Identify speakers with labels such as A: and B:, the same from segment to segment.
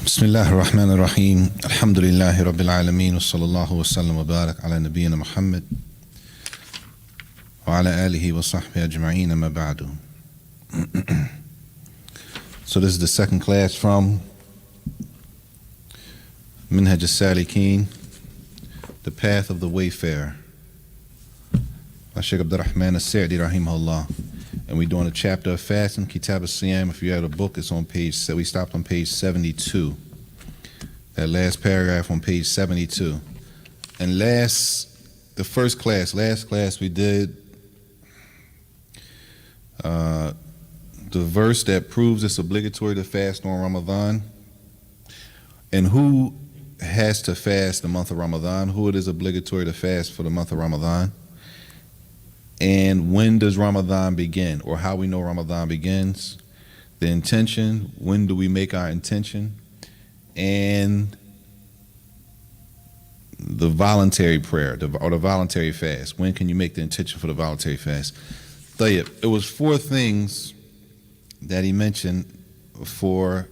A: بسم الله الرحمن الرحيم الحمد لله رب العالمين وصلى الله وسلم وبارك على نبينا محمد وعلى آله وصحبه أجمعين ما بعد. So this is the second class from Minhaj al-Salikin, the path of the wayfarer, by Shaykh Abdul Rahman al-Sa'di rahimahullah. And we're doing a chapter of fasting, Kitab al-Siyam. If you have a book, it's on page, we stopped on page 72. That last paragraph on page 72. And last class we did the verse that proves it's obligatory to fast on Ramadan, and who has to fast the month of Ramadan, who it is obligatory to fast for the month of Ramadan, and when does Ramadan begin, or how we know Ramadan begins, the intention, when do we make our intention, and the voluntary prayer, or the voluntary fast. When can you make the intention for the voluntary fast? It was four things that he mentioned four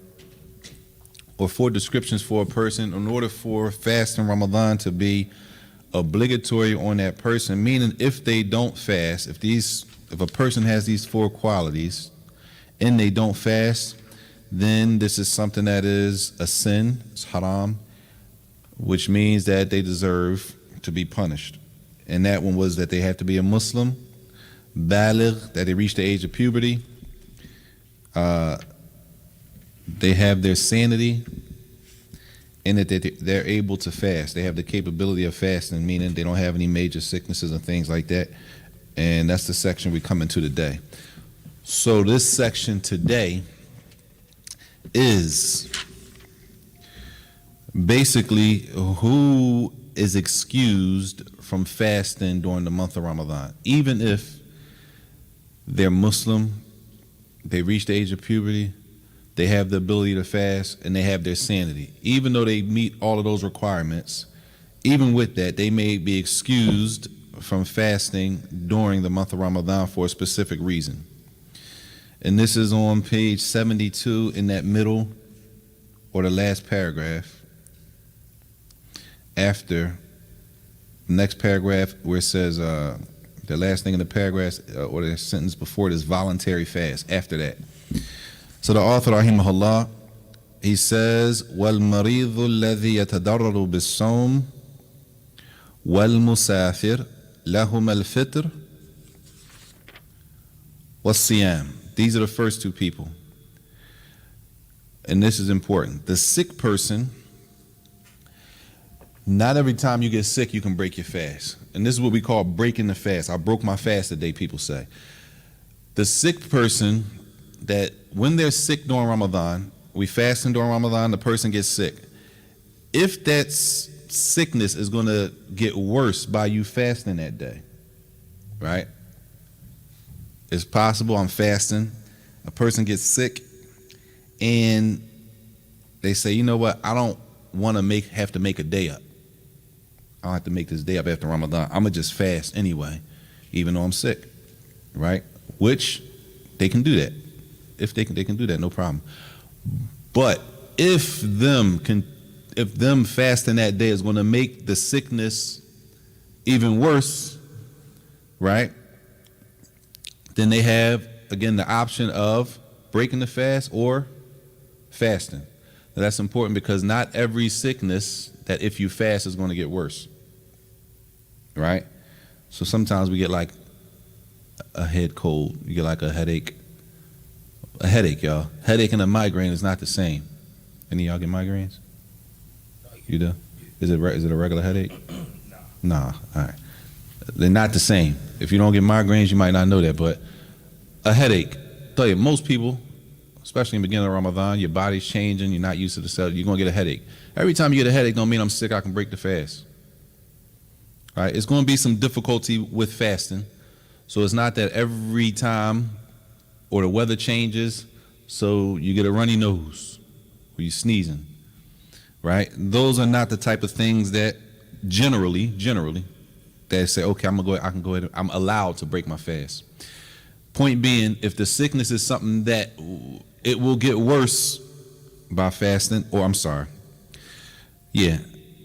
A: descriptions for a person in order for fasting Ramadan to be obligatory on that person, meaning if they don't fast, if a person has these four qualities and they don't fast, then this is something that is a sin, it's haram, which means that they deserve to be punished. And that one was that they have to be a Muslim, baligh, that they reach the age of puberty, they have their sanity, and that they're able to fast. They have the capability of fasting, meaning they don't have any major sicknesses and things like that. And that's the section we come into today. So this section today is basically who is excused from fasting during the month of Ramadan. Even if they're Muslim, they reach the age of puberty, they have the ability to fast, and they have their sanity. Even though they meet all of those requirements, even with that, they may be excused from fasting during the month of Ramadan for a specific reason. And this is on page 72 in that middle or the last paragraph. After the next paragraph where it says, the last thing in the paragraph or the sentence before it is voluntary fast, after that. So the author, rahimahullah, he says, وَالْمَرِيضُ الَّذِي يَتَضَرَّرُ بِالصَّوْمِ وَالْمُسَافِرُ لَهُمَا الْفِطْرُ وَالصِّيَامُ. These are the first two people. And this is important. The sick person, not every time you get sick you can break your fast. And this is what we call breaking the fast. I broke my fast today, people say. The sick person, that when they're sick during Ramadan, we fasting during Ramadan, the person gets sick. If that sickness is going to get worse by you fasting that day, right? It's possible I'm fasting, a person gets sick, and they say, you know what, I don't want to have to make a day up. I don't have to make this day up after Ramadan. I'm going to just fast anyway, even though I'm sick, right? Which they can do that. If they can do that, no problem. But if them fasting that day is going to make the sickness even worse, right? Then they have, again, the option of breaking the fast or fasting. Now that's important because not every sickness that if you fast is going to get worse, right? So sometimes we get like a head cold, you get like a headache. A headache, y'all. Headache and a migraine is not the same. Any of y'all get migraines? You do? Is it a regular headache? No. Nah. All right. They're not the same. If you don't get migraines, you might not know that. But a headache, tell you, most people, especially in the beginning of Ramadan, your body's changing. You're not used to the cell. You're gonna get a headache. Every time you get a headache, don't mean I'm sick. I can break the fast. All right. It's going to be some difficulty with fasting. So it's not that every time. Or the weather changes, so you get a runny nose, or you're sneezing, right? Those are not the type of things that generally, that say, okay, I can go ahead, I'm allowed to break my fast. Point being, if the sickness is something that it will get worse by fasting, or I'm sorry, yeah,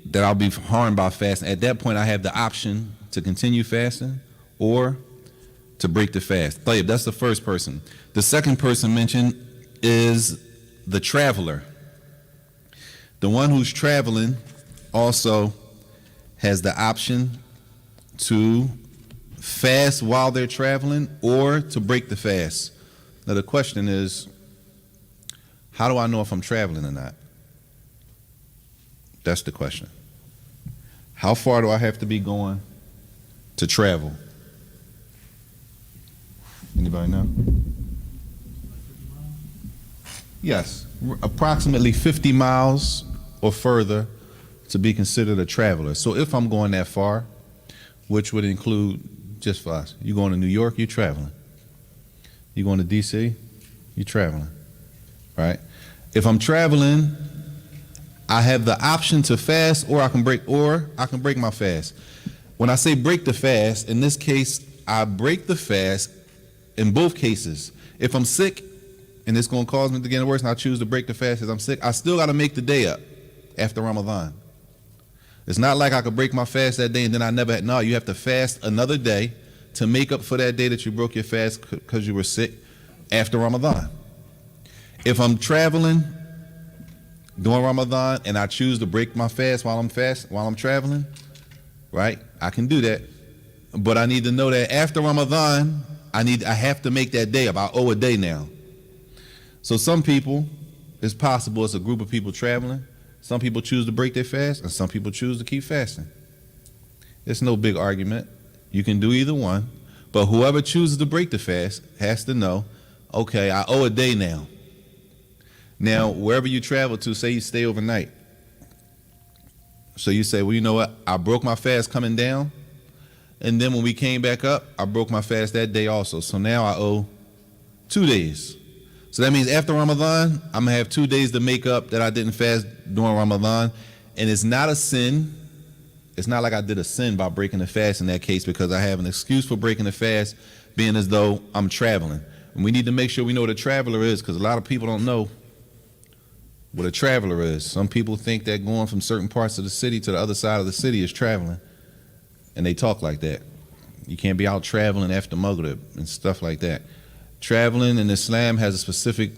A: that I'll be harmed by fasting. At that point, I have the option to continue fasting or to break the fast. Tayyib, that's the first person. The second person mentioned is the traveler. The one who's traveling also has the option to fast while they're traveling or to break the fast. Now the question is, how do I know if I'm traveling or not? That's the question. How far do I have to be going to travel? Anybody know? Yes, approximately 50 miles or further to be considered a traveler. So if I'm going that far, which would include, just for us, you going to New York, you're traveling. You going to DC, you're traveling, right? If I'm traveling, I have the option to fast or I can break my fast. When I say break the fast, in this case, I break the fast in both cases. If I'm sick and it's going to cause me to get worse and I choose to break the fast because I'm sick, I still got to make the day up after Ramadan. It's not like I could break my fast that day and then I never had. No, you have to fast another day to make up for that day that you broke your fast because you were sick after Ramadan. If I'm traveling during Ramadan and I choose to break my fast while I'm traveling, right? I can do that. But I need to know that after Ramadan, I have to make that day up. I owe a day now. So some people, it's possible it's a group of people traveling. Some people choose to break their fast and some people choose to keep fasting. It's no big argument. You can do either one. But whoever chooses to break the fast has to know, okay, I owe a day now. Now, wherever you travel to, say you stay overnight. So you say, well, you know what? I broke my fast coming down. And then when we came back up, I broke my fast that day also. So now I owe 2 days. So that means after Ramadan, I'm going to have 2 days to make up that I didn't fast during Ramadan. And it's not a sin. It's not like I did a sin by breaking the fast in that case because I have an excuse for breaking the fast being as though I'm traveling. And we need to make sure we know what a traveler is because a lot of people don't know what a traveler is. Some people think that going from certain parts of the city to the other side of the city is traveling. And they talk like that. You can't be out traveling after Maghrib and stuff like that. Traveling in Islam has a specific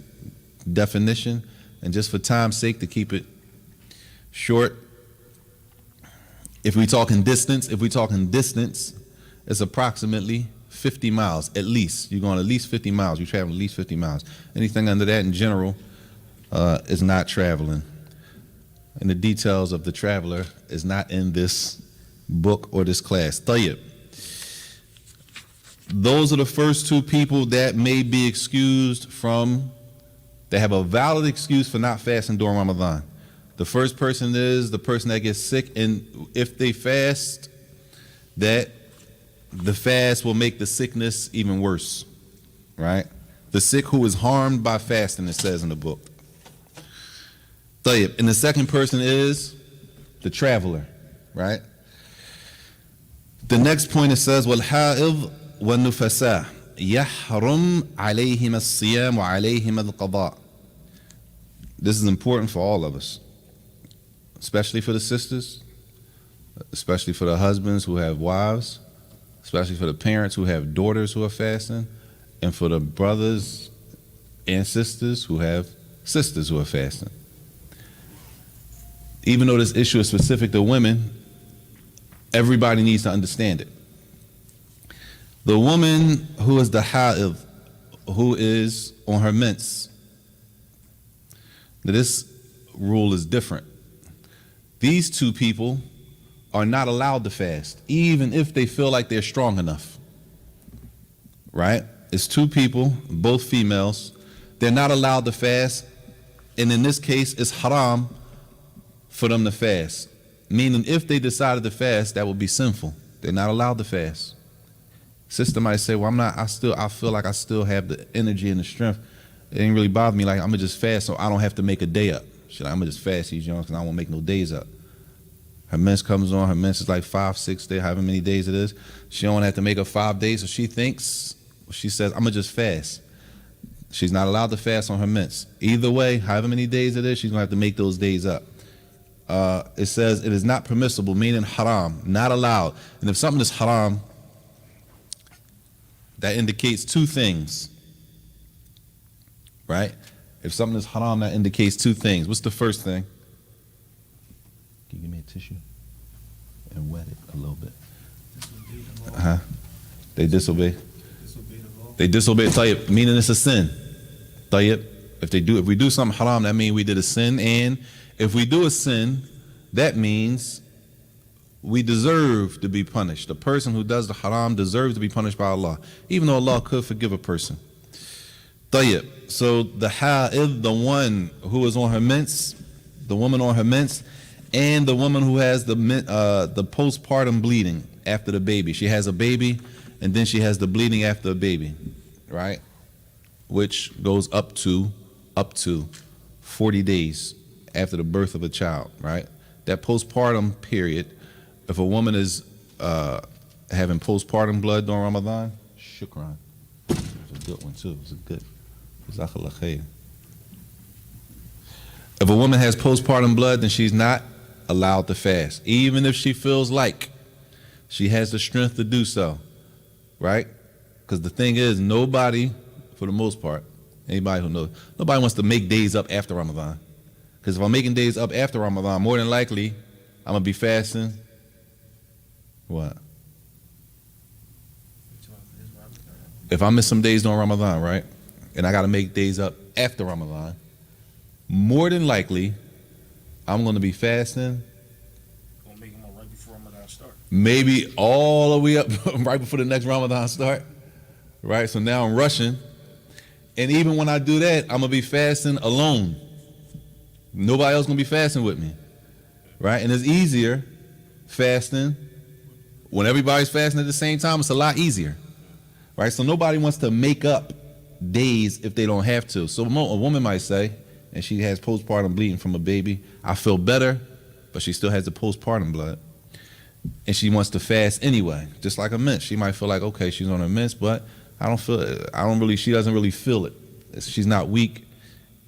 A: definition, and just for time's sake to keep it short, if we talking distance, it's approximately 50 miles at least. You're going at least 50 miles. You're traveling at least 50 miles. Anything under that in general is not traveling. And the details of the traveler is not in this book or this class. Tayyib. Those are the first two people that may be excused from, they have a valid excuse for not fasting during Ramadan. The first person is the person that gets sick, and if they fast, that the fast will make the sickness even worse, right? The sick who is harmed by fasting, it says in the book. Tayyib. And the second person is the traveler, right? The next point it says, وَالْحَائِضْ وَالنُّفَسَاء يَحْرُمْ عَلَيْهِمَ الصِّيَامُ وَعَلَيْهِمَ الْقَضَاءُ. This is important for all of us, especially for the sisters, especially for the husbands who have wives, especially for the parents who have daughters who are fasting, and for the brothers and sisters who have sisters who are fasting. Even though this issue is specific to women, everybody needs to understand it. The woman who is the ha'id, who is on her mens, this rule is different. These two people are not allowed to fast, even if they feel like they're strong enough. Right? It's two people, both females. They're not allowed to fast, and in this case, it's haram for them to fast. Meaning, if they decided to fast, that would be sinful. They're not allowed to fast. Sister might say, well, I feel like I still have the energy and the strength. It ain't really bother me. Like, I'm going to just fast so I don't have to make a day up. She's like, I'm going to just fast these young because I won't make no days up. Her mens comes on. Her mens is like 5, 6 days, however many days it is. She don't have to make up 5 days. So she says, I'm going to just fast. She's not allowed to fast on her mints. Either way, however many days it is, she's going to have to make those days up. It says it is not permissible, meaning haram, not allowed. And if something is haram, that indicates two things, right? If something is haram, that indicates two things. What's the first thing? Can you give me a tissue and wet it a little bit? They disobey. They disobey tayyib, meaning it's a sin. Tayyib. If we do something haram, that means we did a sin. And if we do a sin, that means we deserve to be punished. The person who does the haram deserves to be punished by Allah, even though Allah could forgive a person. Tayyib. So the ha'id, the one who is on her mints, the woman on her mints, and the woman who has the postpartum bleeding after the baby. She has a baby, and then she has the bleeding after a baby, right? Which goes up to 40 days after the birth of a child, right? That postpartum period, if a woman is having postpartum blood during Ramadan, shukran. It's a good one too. It's a good. Jazakallah khair. If a woman has postpartum blood, then she's not allowed to fast, even if she feels like she has the strength to do so, right? Because the thing is, nobody, for the most part, anybody who knows, nobody wants to make days up after Ramadan. Because if I'm making days up after Ramadan, more than likely, I'm going to be fasting. What? If I miss some days during Ramadan, right? And I got to make days up after Ramadan, more than likely, I'm going to be fasting.
B: Gonna make them right before Ramadan start.
A: Maybe all the way up right before the next Ramadan start, right? So now I'm rushing. And even when I do that, I'm going to be fasting alone. Nobody else going to be fasting with me, right? And it's easier fasting. When everybody's fasting at the same time, it's a lot easier, right? So nobody wants to make up days if they don't have to. So a woman might say, and she has postpartum bleeding from a baby, I feel better, but she still has the postpartum blood. And she wants to fast anyway, just like a mint. She might feel like, okay, she's on her mints, but she doesn't really feel it. She's not weak.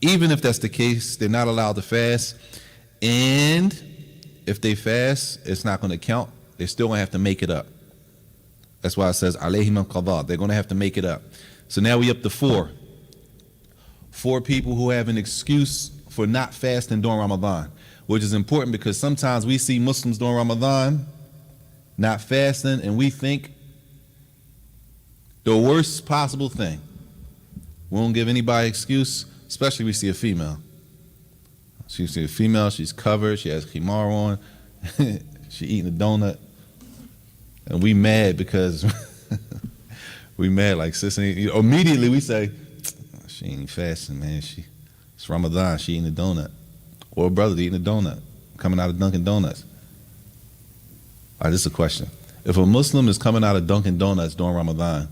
A: Even if that's the case, they're not allowed to fast. And if they fast, it's not going to count. They're still going to have to make it up. That's why it says, alayhim al-qadha. They're going to have to make it up. So now we up to four. Four people who have an excuse for not fasting during Ramadan, which is important because sometimes we see Muslims during Ramadan not fasting and we think the worst possible thing. We won't give anybody excuse, especially if we see a female. She see a female, she's covered, she has khimar on, she eating a donut, and we mad because we mad like sis. Immediately we say, she ain't fasting, man. It's Ramadan. She eating a donut, or a brother eating a donut, coming out of Dunkin' Donuts. All right, this is a question. If a Muslim is coming out of Dunkin' Donuts during Ramadan,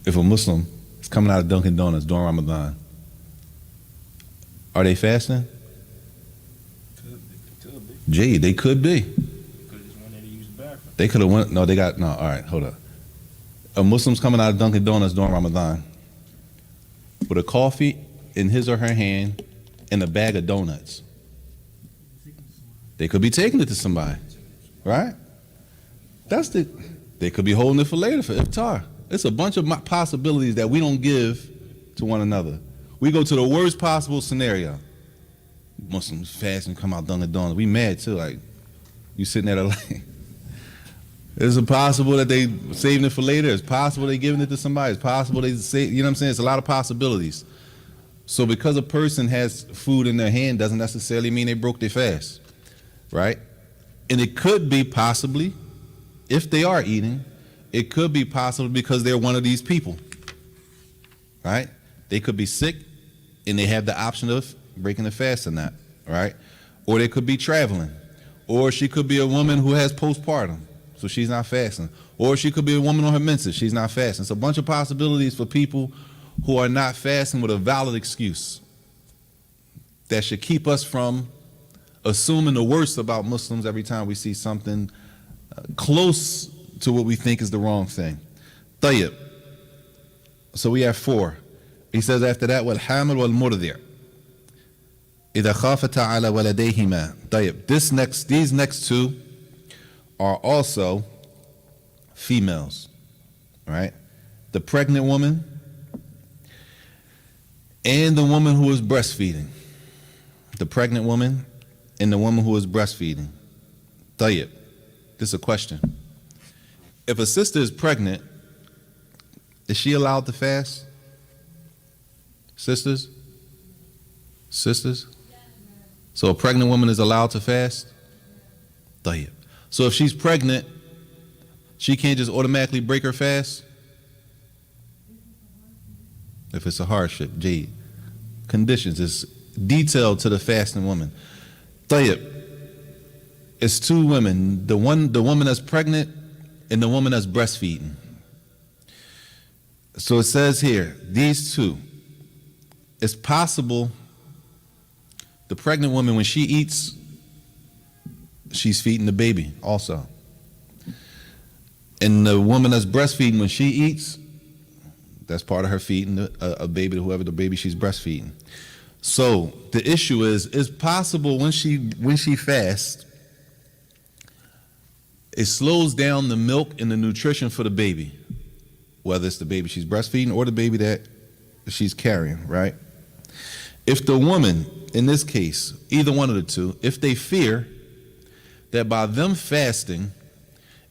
A: if a Muslim is coming out of Dunkin' Donuts during Ramadan, are they fasting?
B: Could be.
A: Gee, they could be.
B: Could have just went there to use the bathroom.
A: They could have went. No, they got no. All right, hold up. A Muslim's coming out of Dunkin' Donuts during Ramadan with a coffee in his or her hand and a bag of donuts. They could be taking it to somebody, right? They could be holding it for later for iftar. It's a bunch of possibilities that we don't give to one another. We go to the worst possible scenario. Muslims fasting, come out Dunkin' Donuts. We mad too, like you sitting there like. Is it possible that they saving it for later? It's possible they giving it to somebody. It's possible they say, you know what I'm saying? It's a lot of possibilities. So because a person has food in their hand doesn't necessarily mean they broke their fast, right? And it could be possibly, if they are eating, it could be possible because they're one of these people, right? They could be sick and they have the option of breaking the fast or not, right? Or they could be traveling. Or she could be a woman who has postpartum. So she's not fasting. Or she could be a woman on her menses. She's not fasting. It's a bunch of possibilities for people who are not fasting with a valid excuse that should keep us from assuming the worst about Muslims every time we see something close to what we think is the wrong thing. Tayyib. So we have 4. He says after that, والحامل والمرضع إذا خافتا على ولديهما. طيب, these next 2 are also females, right? The pregnant woman and the woman who is breastfeeding. The pregnant woman and the woman who is breastfeeding. طيب, this is a question. If a sister is pregnant, is she allowed to fast? Sisters? So a pregnant woman is allowed to fast? طيب. So if she's pregnant, she can't just automatically break her fast? If it's a hardship, Jade. Conditions is detailed to the fasting woman. طيب. It's 2 women, the woman that's pregnant and the woman that's breastfeeding. So it says here, these 2. It's possible the pregnant woman, when she eats, she's feeding the baby also. And the woman that's breastfeeding, when she eats, that's part of her feeding a baby to whoever the baby she's breastfeeding. So the issue is, it's possible when she fasts, it slows down the milk and the nutrition for the baby, whether it's the baby she's breastfeeding or the baby that she's carrying, right? If the woman, in this case, either one of the 2, if they fear that by them fasting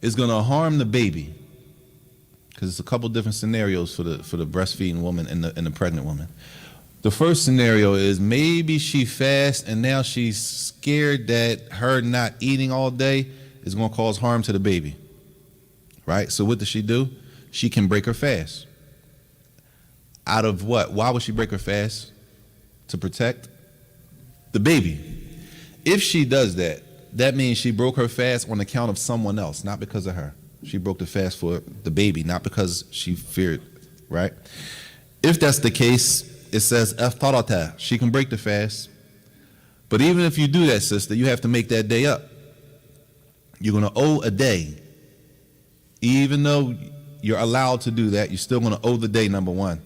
A: is going to harm the baby, because it's a couple different scenarios for the breastfeeding woman and the pregnant woman. The first scenario is maybe she fasts and now she's scared that her not eating all day is going to cause harm to the baby, right? So what does she do? She can break her fast. Out of what? Why would she break her fast? To protect the baby. If she does that, that means she broke her fast on account of someone else, not because of her. She broke the fast for the baby, not because she feared, right? If that's the case, it says aftarata. She can break the fast. But even if you do that, sister, you have to make that day up. You're going to owe a day. Even though you're allowed to do that, you're still going to owe the day, number 1.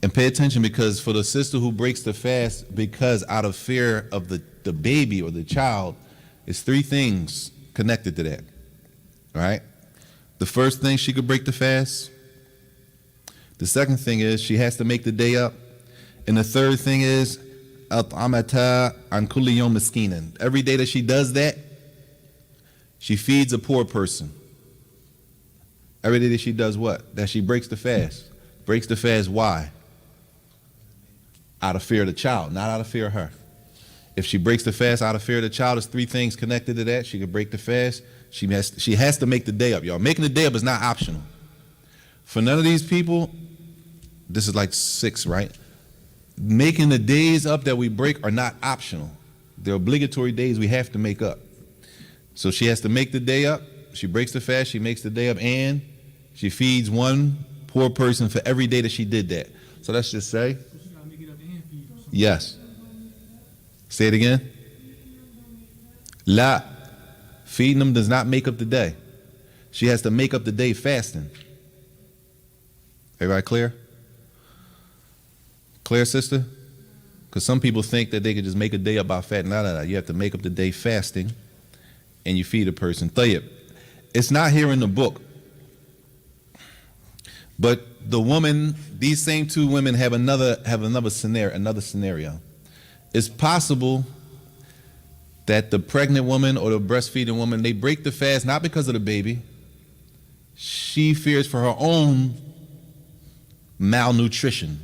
A: And pay attention, because for the sister who breaks the fast because out of fear of the baby or the child, it's 3 things connected to that, right? The first thing, she could break the fast. The second thing is she has to make the day up. And the third thing is Al-Thamaraat an kulli yawm miskinan. Every day that she does that, she feeds a poor person. Every day that she does what? That she breaks the fast. Breaks the fast, why? Out of fear of the child, not out of fear of her. If she breaks the fast out of fear of the child, there's 3 things connected to that. She could break the fast. She has to make the day up, y'all. Making the day up is not optional. For none of these people, this is like 6, right? Making the days up that we break are not optional. They're obligatory days we have to make up. So she has to make the day up. She breaks the fast, she makes the day up, and she feeds 1 poor person for every day that she did that. So let's just say, yes. Say it again. La. Feeding them does not make up the day. She has to make up the day fasting. Everybody clear? Clear, sister? Because some people think that they could just make a day up by fasting. No. You have to make up the day fasting, and you feed a person. Tayyib. It's not here in the book. But the woman, these same 2 women have another scenario. It's possible that the pregnant woman or the breastfeeding woman, they break the fast not because of the baby. She fears for her own malnutrition.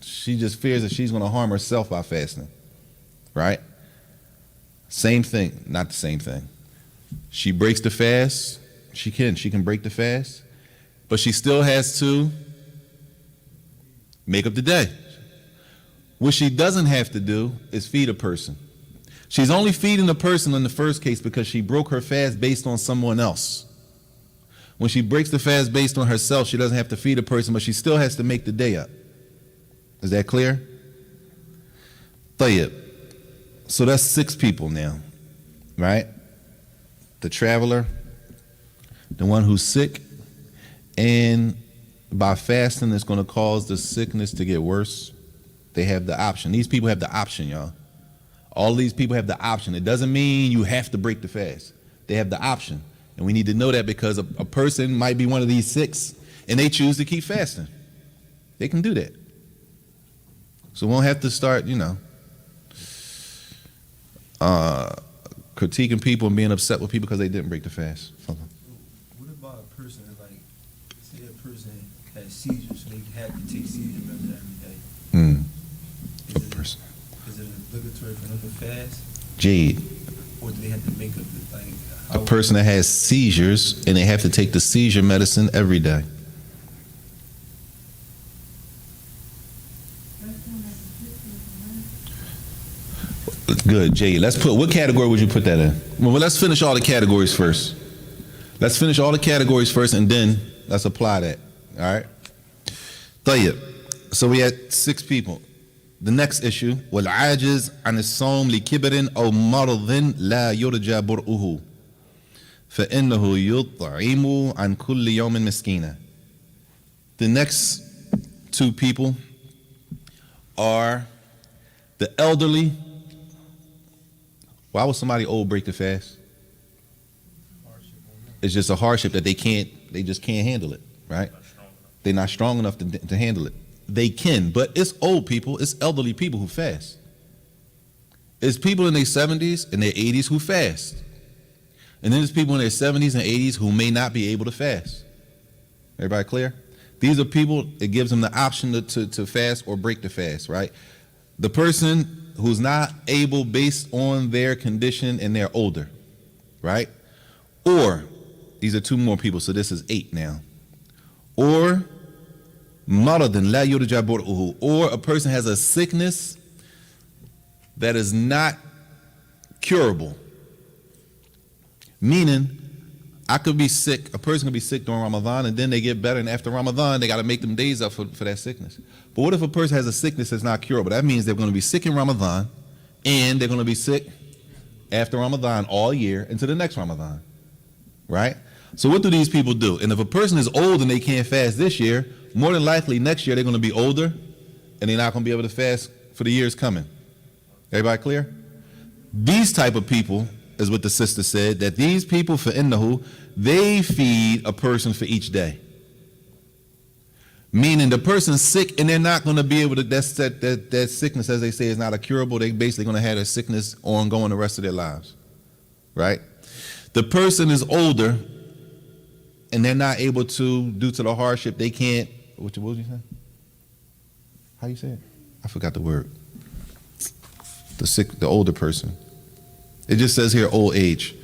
A: She just fears that she's going to harm herself by fasting, right? Same thing, not the same thing. She breaks the fast. She can break the fast, but she still has to make up the day. What she doesn't have to do is feed a person. She's only feeding the person in the first case because she broke her fast based on someone else. When she breaks the fast based on herself, she doesn't have to feed a person, but she still has to make the day up. Is that clear? Tayyib. So that's 6 people now, right? The traveler, the one who's sick, and by fasting is going to cause the sickness to get worse, they have the option. These people have the option, y'all. All these people have the option. It doesn't mean you have to break the fast. They have the option. And we need to know that because a person might be one of these 6 and they choose to keep fasting. They can do that. So we won't have to start, critiquing people and being upset with people because they didn't break the fast.
C: What about a person like, say a person has seizures, so they have to take seizure medicine every day? Is it obligatory for them to fast?
A: Jade,
C: Or do they have to make up the, like,
A: a person that has seizures and they have to take the seizure medicine every day. Good, Jade. What category would you put that in? Well, let's finish all the categories first. Let's finish all the categories first and then let's apply that. All right? طيب. So we had 6 people. The next issue, والعاجز عن الصوم لكبر أو مرض لا يرجى برؤه فإنه يطعم عن كل يوم مسكينا. The next 2 people are the elderly. Why would somebody old break the fast? It's just a hardship that they just can't handle it, right? They're not strong enough to handle it. They can, but it's old people, it's elderly people who fast. It's people in their 70s and their 80s who fast. And then there's people in their 70s and 80s who may not be able to fast. Everybody clear? These are people, it gives them the option to fast or break the fast, right? The person who's not able based on their condition and they're older, right? Or, these are 2 more people, so this is 8 now. Or, maradun la yurja bur'uhu, or a person has a sickness that is not curable. Meaning, I could be sick, a person could be sick during Ramadan and then they get better, and after Ramadan they got to make them days up for that sickness. But what if a person has a sickness that's not curable? That means they're going to be sick in Ramadan and they're going to be sick after Ramadan all year into the next Ramadan, right? So what do these people do? And if a person is old and they can't fast this year, more than likely next year they're going to be older and they're not going to be able to fast for the years coming. Everybody clear? These type of people is what the sister said, that these people, فَإِنَّهُ, they feed a person for each day. Meaning the person's sick and they're not going to be able to, that sickness, as they say, is not a curable. They're basically going to have their sickness ongoing the rest of their lives, right? The person is older and they're not able to, due to the hardship, they can't, what did you say? How you say it? I forgot the word. The older person. It just says here old age.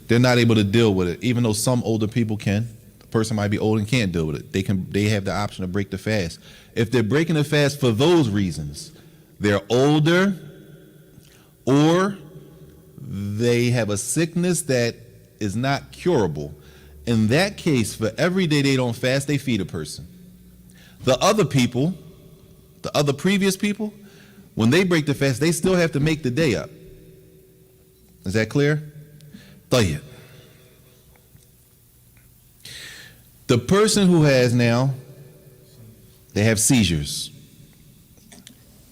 A: They're not able to deal with it, even though some older people can. The person might be old and can't deal with it. They have the option to break the fast. If they're breaking the fast for those reasons, they're older or they have a sickness that is not curable. In that case, for every day they don't fast, they feed a person. The other people, the other previous people, when they break the fast, they still have to make the day up. Is that clear? طيب. The person who has now, they have seizures.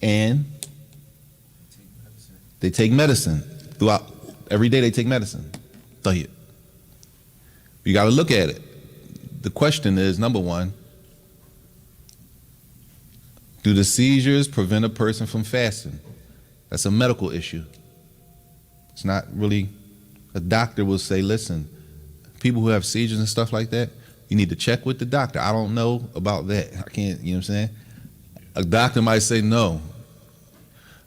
A: And they take medicine. Throughout, every day they take medicine. طيب. You got to look at it. The question is, number one, do the seizures prevent a person from fasting? That's a medical issue. It's not really, a doctor will say, listen, people who have seizures and stuff like that, you need to check with the doctor. I don't know about that. I can't, you know what I'm saying? A doctor might say no.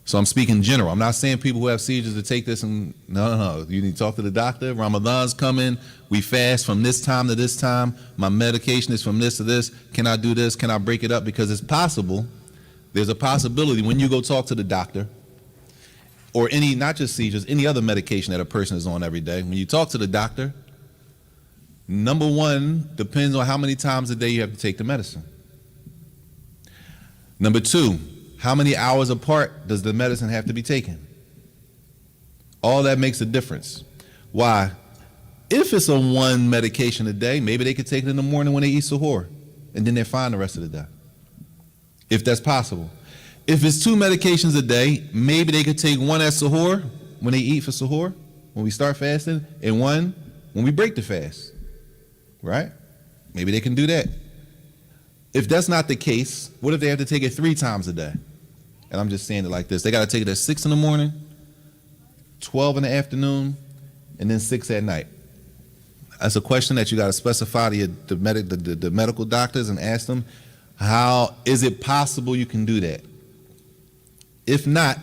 A: So I'm speaking general. I'm not saying people who have seizures to take this and, no. You need to talk to the doctor. Ramadan's coming. We fast from this time to this time. My medication is from this to this. Can I do this? Can I break it up? Because it's possible, there's a possibility when you go talk to the doctor, or any, not just seizures, any other medication that a person is on every day. When you talk to the doctor, number one, depends on how many times a day you have to take the medicine. Number two, how many hours apart does the medicine have to be taken? All that makes a difference. Why? If it's a one medication a day, maybe they could take it in the morning when they eat suhoor. and then they're fine the rest of the day. If that's possible. If it's 2 medications a day, maybe they could take one at suhoor, when they eat for suhoor, when we start fasting, and one when we break the fast, right? Maybe they can do that. If that's not the case, what if they have to take it 3 times a day? And I'm just saying it like this. They got to take it at 6 in the morning, 12 in the afternoon, and then 6 at night. That's a question that you got to specify to the medical doctors and ask them, how is it possible you can do that? If not,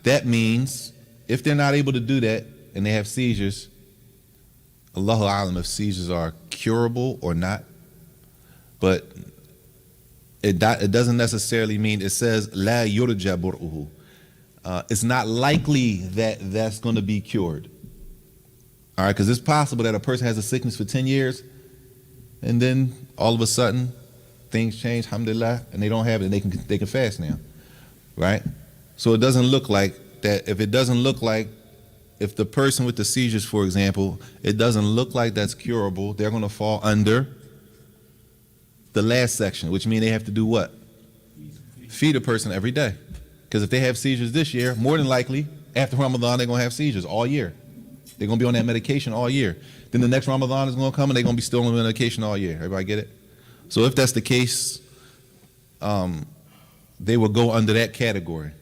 A: that means if they're not able to do that and they have seizures, Allahu A'lam if seizures are curable or not, but it doesn't necessarily mean, it says la yurja bur'uhu. It's not likely that that's going to be cured. All right, because it's possible that a person has a sickness for 10 years and then all of a sudden things change, alhamdulillah, and they don't have it and they can fast now, right? So it doesn't look like that. If it doesn't look like, if the person with the seizures, for example, it doesn't look like that's curable, they're going to fall under the last section, which means they have to do what? Feed a person every day. Because if they have seizures this year, more than likely, after Ramadan, they're going to have seizures all year. They're going to be on that medication all year. Then the next Ramadan is going to come and they're going to be still on the medication all year. Everybody get it? So if that's the case, they will go under that category.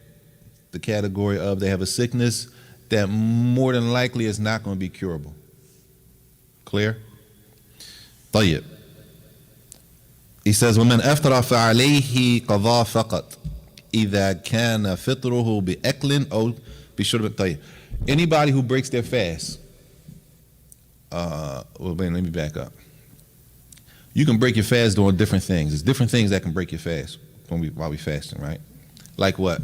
A: The category of they have a sickness that more than likely is not going to be curable. Clear? طيب. He says, وَمَنْ أَفْطَرَ فَعَلَيْهِ قَضَى فَقَطْ إِذَا كَانَ فِطْرُهُ بِأَكْلٍ أَوْ بِشُرْبٍ. طيب. Anybody who breaks their fast, well, wait, let me back up. You can break your fast doing different things. There's different things that can break your fast while we fasting, right? Like what?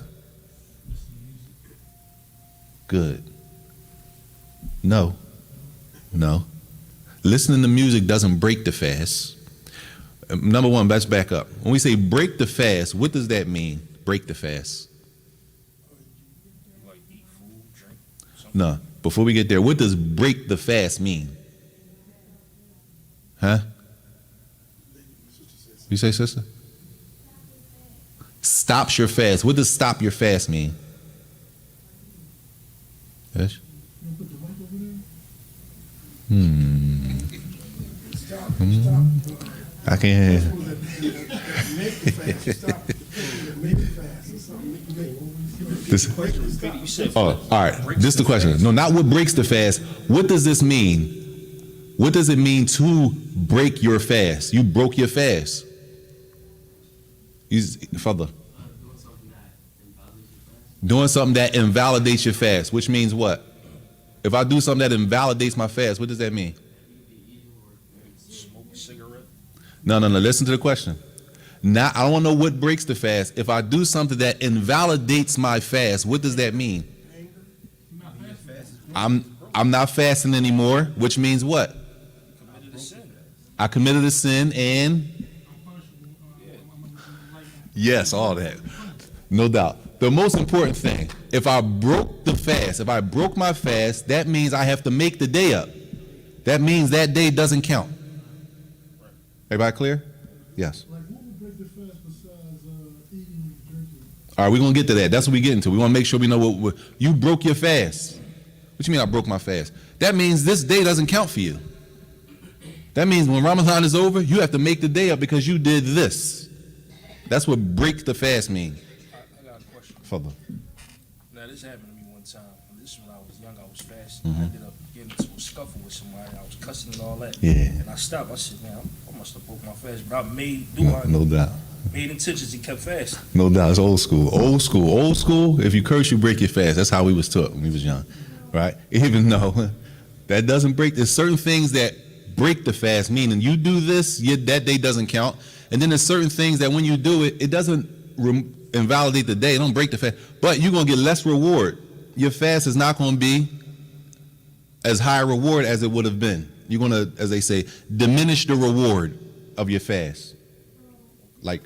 A: Good. No. Listening to music doesn't break the fast. Number one, let's back up. When we say break the fast, what does that mean? Break the fast.
B: Like eat food, drink, something.
A: No. Before we get there, what does break the fast mean? Huh? You say, sister? Stops your fast. What does stop your fast mean? Yes? I can't hear. Oh, all right. This is the question. No, not what breaks the fast. What does this mean? What does it mean to break your fast? You broke your fast. Further. Doing something that invalidates your fast, which means what? If I do something that invalidates my fast, what does that mean?
B: Smoke a cigarette.
A: No. Listen to the question. Now, I don't want to know what breaks the fast. If I do something that invalidates my fast, what does that mean? I'm not fasting anymore, which means what?
B: Committed a sin.
A: I committed a sin and yes, all that. No doubt. The most important thing, if I broke the fast, if I broke my fast, that means I have to make the day up. That means that day doesn't count. Everybody clear? Yes.
D: Like, what would break the fast besides eating and drinking?
A: All right, we're going to get to that. That's what we get into. We want to make sure we know what you broke your fast. What you mean I broke my fast? That means this day doesn't count for you. That means when Ramadan is over, you have to make the day up because you did this. That's what break the fast means.
B: I got a question.
A: Further.
B: Now, this happened to me one time. This is when I was young. I was fasting. I ended up getting into a scuffle with somebody. I was cussing and all that.
A: Yeah.
B: And I stopped. I said, man, I must have broke my fast. But I made
A: No doubt.
B: made intentions and kept fasting.
A: No doubt. It's old school. Old school. If you curse, you break your fast. That's how we was taught when we was young. Right? Even though that doesn't break. There's certain things that break the fast, meaning you do this, that day doesn't count. And then there's certain things that when you do it, it doesn't invalidate the day. It don't break the fast. But you're going to get less reward. Your fast is not going to be as high a reward as it would have been. You're going to, as they say, diminish the reward of your fast. Like,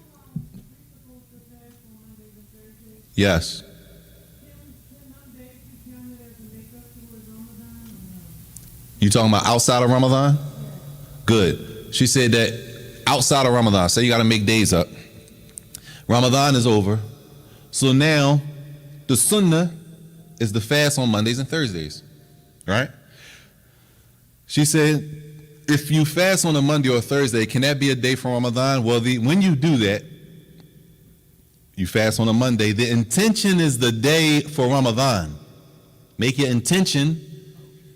A: yes. You talking about outside of Ramadan? Good. She said that outside of Ramadan. Say you got to make days up. Ramadan is over. So now the sunnah is the fast on Mondays and Thursdays, right? She said, if you fast on a Monday or a Thursday, can that be a day for Ramadan? Well, when you do that, you fast on a Monday, the intention is the day for Ramadan. Make your intention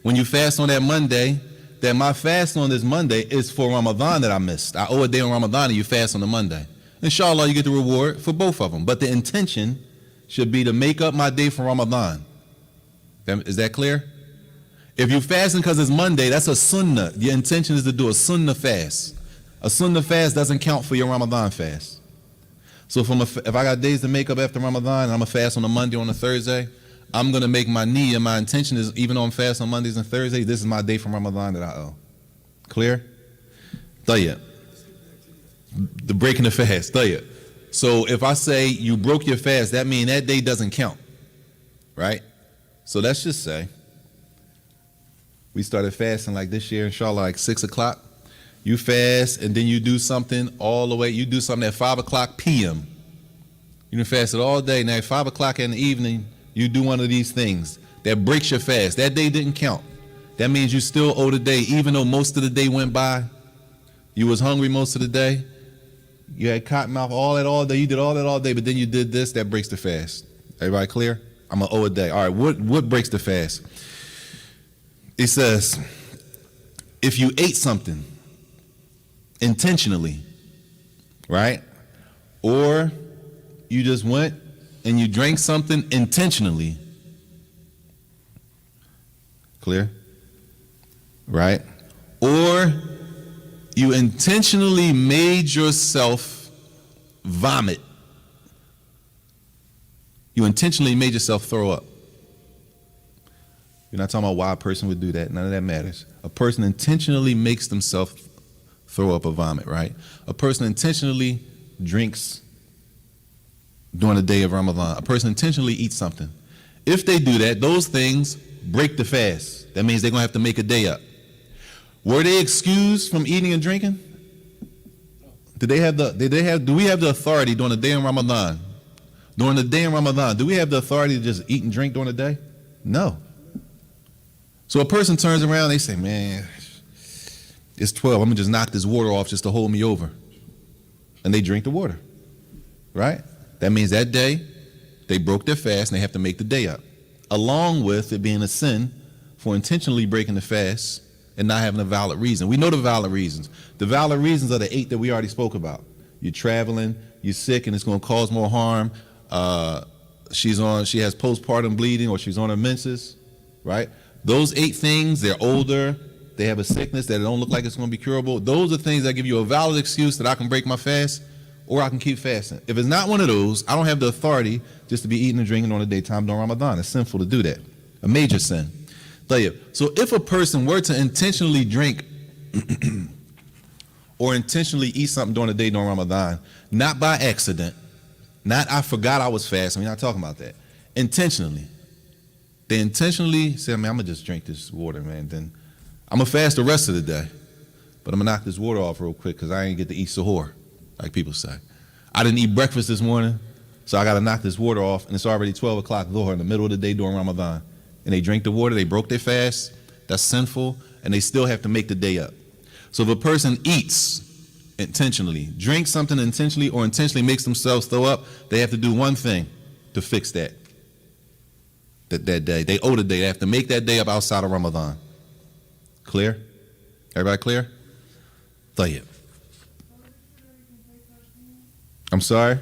A: when you fast on that Monday that my fast on this Monday is for Ramadan that I missed. I owe a day on Ramadan and you fast on the Monday. Inshallah, you get the reward for both of them. But the intention should be to make up my day for Ramadan. Is that clear? If you're fasting because it's Monday, that's a sunnah. Your intention is to do a sunnah fast. A sunnah fast doesn't count for your Ramadan fast. So if I got days to make up after Ramadan and I'm going to fast on a Monday or on a Thursday, I'm going to make my niyyah. My intention is, even though I'm fast on Mondays and Thursdays, this is my day from Ramadan that I owe. Clear? Tayyib. The breaking the fast. Tayyib. So if I say you broke your fast, that means that day doesn't count. Right? So let's just say we started fasting like this year, inshallah, like 6 o'clock. You fast and then you do something all the way. You do something at 5 o'clock p.m. You done fasted all day. Now at 5 o'clock in the evening, you do one of these things that breaks your fast. That day didn't count. That means you still owe the day, even though most of the day went by. You was hungry most of the day. You had cotton mouth all day. You did all that all day, but then you did this. That breaks the fast. Everybody clear? I'm going to owe a day. All right, what breaks the fast? It says, if you ate something intentionally, right? Or you just went and you drank something intentionally. Clear? Right? Or you intentionally made yourself vomit. You intentionally made yourself throw up. You're not talking about why a person would do that. None of that matters. A person intentionally makes themselves throw up or vomit, right? A person intentionally drinks during the day of Ramadan. A person intentionally eats something. If they do that, those things break the fast. That means they're going to have to make a day up. Were they excused from eating and drinking? Do we have the authority during the day in Ramadan? During the day in Ramadan, do we have the authority to just eat and drink during the day? No. So a person turns around, they say, man, it's 12. I'm going to just knock this water off just to hold me over. And they drink the water, right? That means that day they broke their fast and they have to make the day up. Along with it being a sin for intentionally breaking the fast and not having a valid reason. We know the valid reasons. The valid reasons are the 8 that we already spoke about. You're traveling, you're sick, and it's going to cause more harm. She has postpartum bleeding, or she's on her menses, right? Those 8 things, they're older, they have a sickness that don't look like it's going to be curable. Those are things that give you a valid excuse that I can break my fast or I can keep fasting. If it's not one of those, I don't have the authority just to be eating and drinking on the daytime during Ramadan. It's sinful to do that. A major sin. So if a person were to intentionally drink or intentionally eat something during the day during Ramadan, not by accident, not I forgot I was fasting, we're not talking about that. Intentionally. They intentionally say, man, I'm going to just drink this water, man. Then I'm going to fast the rest of the day. But I'm going to knock this water off real quick because I ain't get to eat suhoor, like people say. I didn't eat breakfast this morning, so I got to knock this water off, and it's already 12 o'clock Dhuhr in the middle of the day during Ramadan. And they drink the water, they broke their fast, that's sinful, and they still have to make the day up. So if a person eats intentionally, drinks something intentionally, or intentionally makes themselves throw up, they have to do one thing to fix that day. They owe the day. They have to make that day up outside of Ramadan. Clear? Everybody clear? Tayyib. I'm sorry?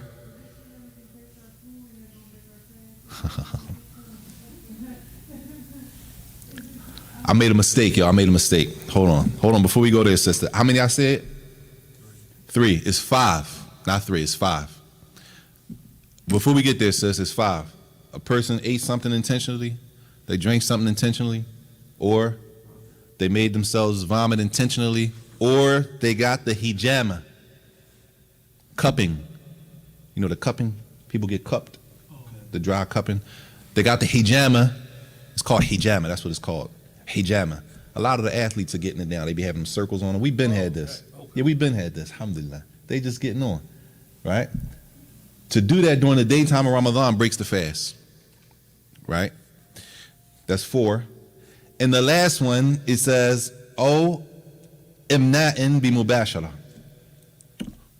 A: I made a mistake, y'all. I made a mistake. Hold on. Before we go there, sister. How many I said? 3. It's 5. Not 3, it's 5. Before we get there, sis, it's 5. A person ate something intentionally, they drank something intentionally, or they made themselves vomit intentionally, or they got the hijama, cupping. You know the cupping? People get cupped, the dry cupping. They got the hijama. It's called hijama. That's what it's called. Hijama. A lot of the athletes are getting it now. They be having circles on them. We've been had this.
B: Okay.
A: Yeah, we've been had this, alhamdulillah. They just getting on, right? To do that during the daytime of Ramadan breaks the fast, right? That's 4. And the last one, it says, oh, imna'in bi mubashara.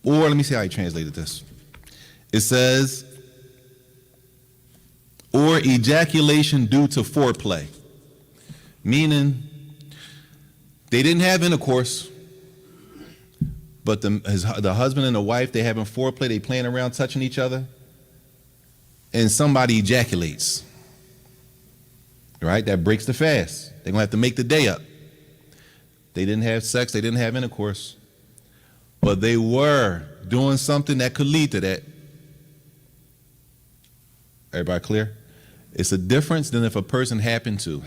A: Or let me see how he translated this. It says, or ejaculation due to foreplay. Meaning, they didn't have intercourse, but the husband and the wife, they having foreplay, they playing around, touching each other, and somebody ejaculates. Right? That breaks the fast. They're going to have to make the day up. They didn't have sex, they didn't have intercourse, but they were doing something that could lead to that. Everybody clear? It's a difference than if a person happened to.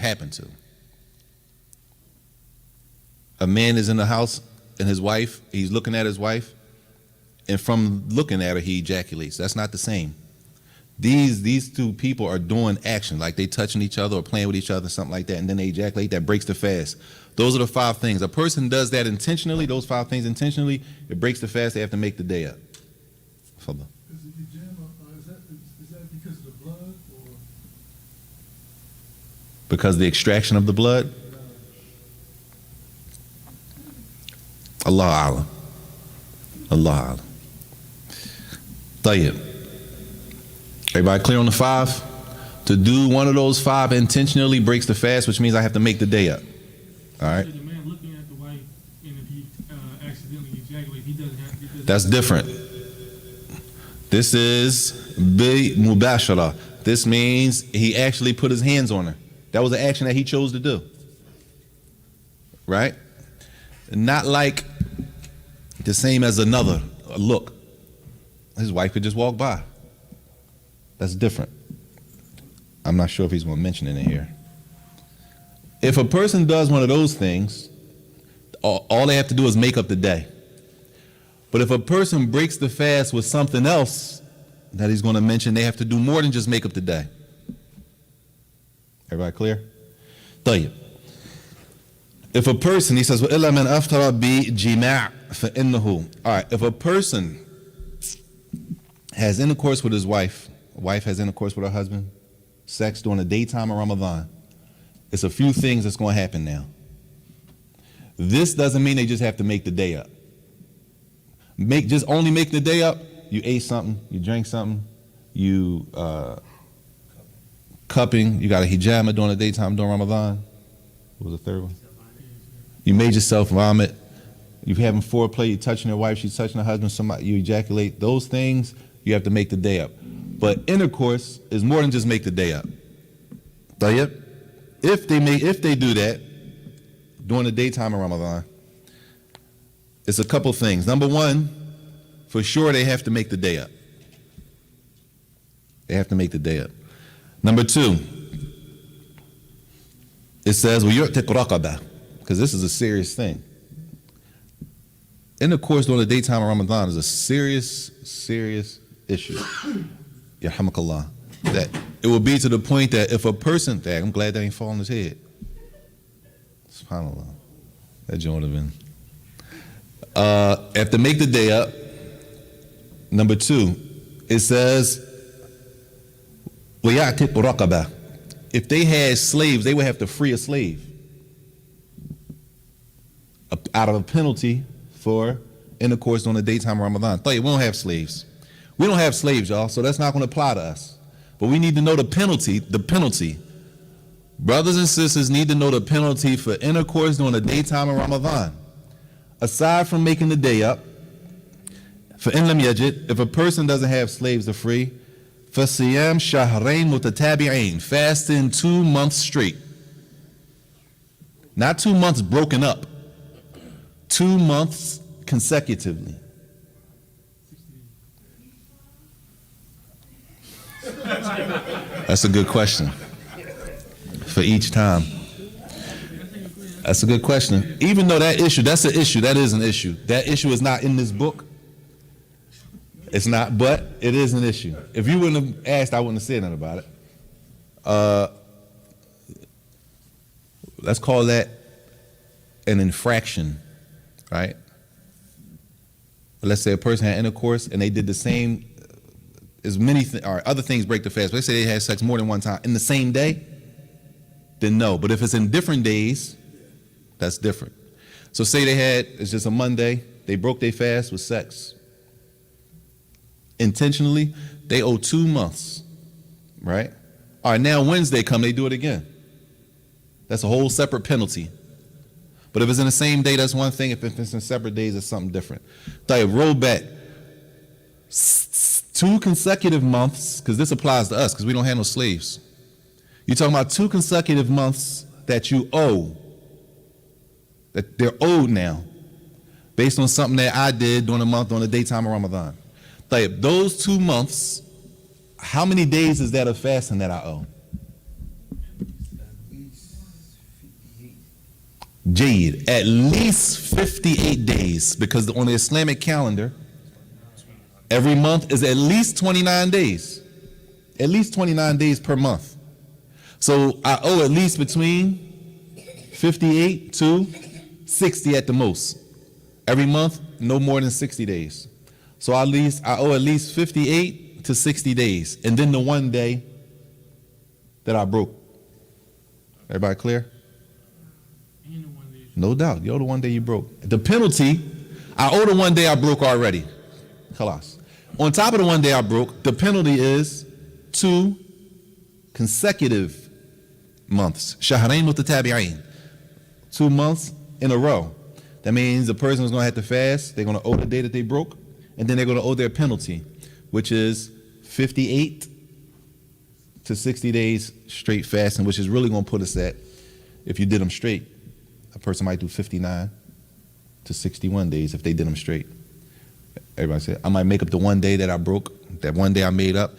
A: A man is in the house and his wife, he's looking at his wife, and from looking at her, he ejaculates. That's not the same. These two people are doing action, like they touching each other or playing with each other, something like that, and then they ejaculate. That breaks the fast. Those are the 5 things. A person does that intentionally, those 5 things intentionally, it breaks the fast. They have to make the day up. Further.
D: Is it hijama, is that because of the blood or?
A: Because of the extraction of the blood? Allah Alam. Allah Alam. Tayyib. Everybody clear on the 5? To do one of those 5 intentionally breaks the fast, which means I have to make the day up. All right?
E: The man looking at the wife, and if he accidentally ejaculates, he doesn't have.
A: That's different. This is bi mubashara. This means he actually put his hands on her. That was an action that he chose to do. Right? Not like the same as another look. His wife could just walk by. That's different. I'm not sure if he's going to mention it in here. If a person does one of those things, all they have to do is make up the day. But if a person breaks the fast with something else that he's going to mention, they have to do more than just make up the day. Everybody clear? طيب. If a person, he says, وَإِلَّا مَنْ أَفْتَرَ بِجِمَاعٍ فَإِنَّهُ. All right, if a person has intercourse with his wife has intercourse with her husband, sex during the daytime of Ramadan, it's a few things that's going to happen now. This doesn't mean they just have to make the day up. Just only make the day up, you ate something, you drank something, you cupping, you got a hijama during the daytime during Ramadan. What was the third one? You made yourself vomit. You having foreplay, you touching your wife, she's touching her husband, somebody, you ejaculate. Those things, you have to make the day up. But intercourse is more than just make the day up. Tayyib? If they do that during the daytime of Ramadan, it's a couple things. Number 1, for sure they have to make the day up. They have to make the day up. Number 2, it says, وَيُعْتِقْ رَقَبَةً, because this is a serious thing. Intercourse during the daytime of Ramadan is a serious issue. Yarhamakallah. That it will be to the point that if a person, I'm glad that ain't fall on his head. SubhanAllah. That joint would have been. Have to make the day up. Number 2, it says, وَيَعْتِقُ رَقَبَةً. If they had slaves, they would have to free a slave out of a penalty for intercourse during the daytime of Ramadan. We don't have slaves. We don't have slaves, y'all, so that's not going to apply to us. But we need to know the penalty. Brothers and sisters need to know the penalty for intercourse during the daytime of Ramadan. Aside from making the day up, فَإِن لَمْ يَجِدْ, if a person doesn't have slaves to free, فَصِيَامْ شَهْرَيْن مُتَتَابِعَيْن, fasting 2 months straight. Not 2 months broken up. 2 months consecutively. That's a good question for each time. That's a good question. Even though that's an issue. That is an issue. That issue is not in this book. It's not, but it is an issue. If you wouldn't have asked, I wouldn't have said nothing about it. Let's call that an infraction, right? let's say a person had intercourse and they did the same, as many or other things break the fast. But let's say they had sex more than one time in the same day, then no. But if it's in different days, that's different. So say it's just a Monday, they broke their fast with sex. Intentionally, they owe 2 months, right? All right, now Wednesday come, they do it again. That's a whole separate penalty. But if it's in the same day, that's one thing. If it's in separate days, it's something different. Roll back 2 consecutive months, because this applies to us, because we don't have no slaves. You're talking about 2 consecutive months that you owe, that they're owed now, based on something that I did during the daytime of Ramadan. Those 2 months, how many days is that of fasting that I owe?
C: At least 58.
A: Jade, at least 58 days, because on the Islamic calendar, every month is at least 29 days. At least 29 days per month. So I owe at least between 58 to 60 at the most. Every month, no more than 60 days. So I owe at least 58 to 60 days. And then the one day that I broke. Everybody clear?
E: And the one day.
A: No doubt. You owe the one day you broke. The penalty, I owe the one day I broke already. Khalas. On top of the one day I broke, the penalty is 2 consecutive months. Shahrain mutatabi'ain. 2 months in a row. That means the person is going to have to fast. They're going to owe the day that they broke, and then they're going to owe their penalty, which is 58 to 60 days straight fasting, which is really going to put us at, if you did them straight, a person might do 59 to 61 days if they did them straight. Everybody said, I might make up the one day that I broke, that one day I made up,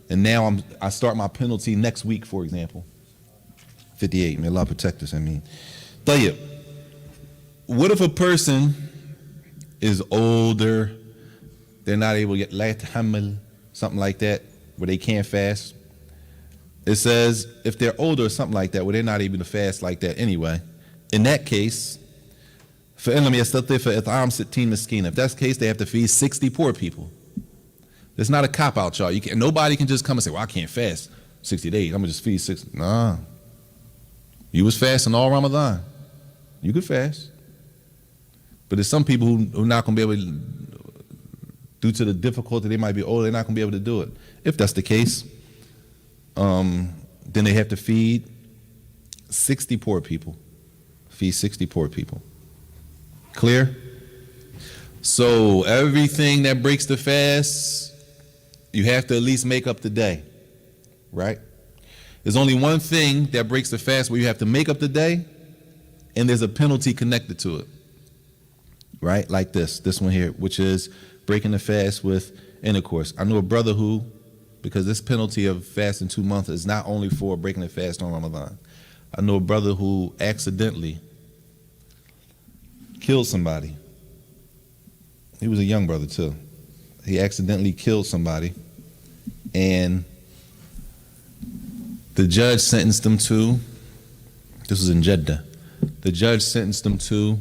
A: and now I start my penalty next week, for example. 58, may Allah protect us, Tayyib. What if a person is older, they're not able to get la yatahammal, something like that, where they can't fast? It says if they're older or something like that, where they're not able to fast like that anyway, in that case, فَإِنْ لَمْ يَسْتَطِعْ فَإِطْعَامُ 60 مسكين. If that's the case, they have to feed 60 poor people. It's not a cop-out, y'all. Nobody can just come and say, well, I can't fast 60 days. I'm going to just feed 60. Nah. You was fasting all Ramadan. You could fast. But there's some people who are not going to be able to, due to the difficulty, they might be older, they're not going to be able to do it. If that's the case, then they have to feed 60 poor people. Feed 60 poor people. Clear? So everything that breaks the fast, you have to at least make up the day, right? There's only one thing that breaks the fast where you have to make up the day, and there's a penalty connected to it, right? Like this one here, which is breaking the fast with intercourse. I know a brother who, because this penalty of fasting 2 months is not only for breaking the fast on Ramadan. I know a brother who accidentally killed somebody. He was a young brother too. He accidentally killed somebody, and the judge sentenced him to, this was in Jeddah, the judge sentenced him to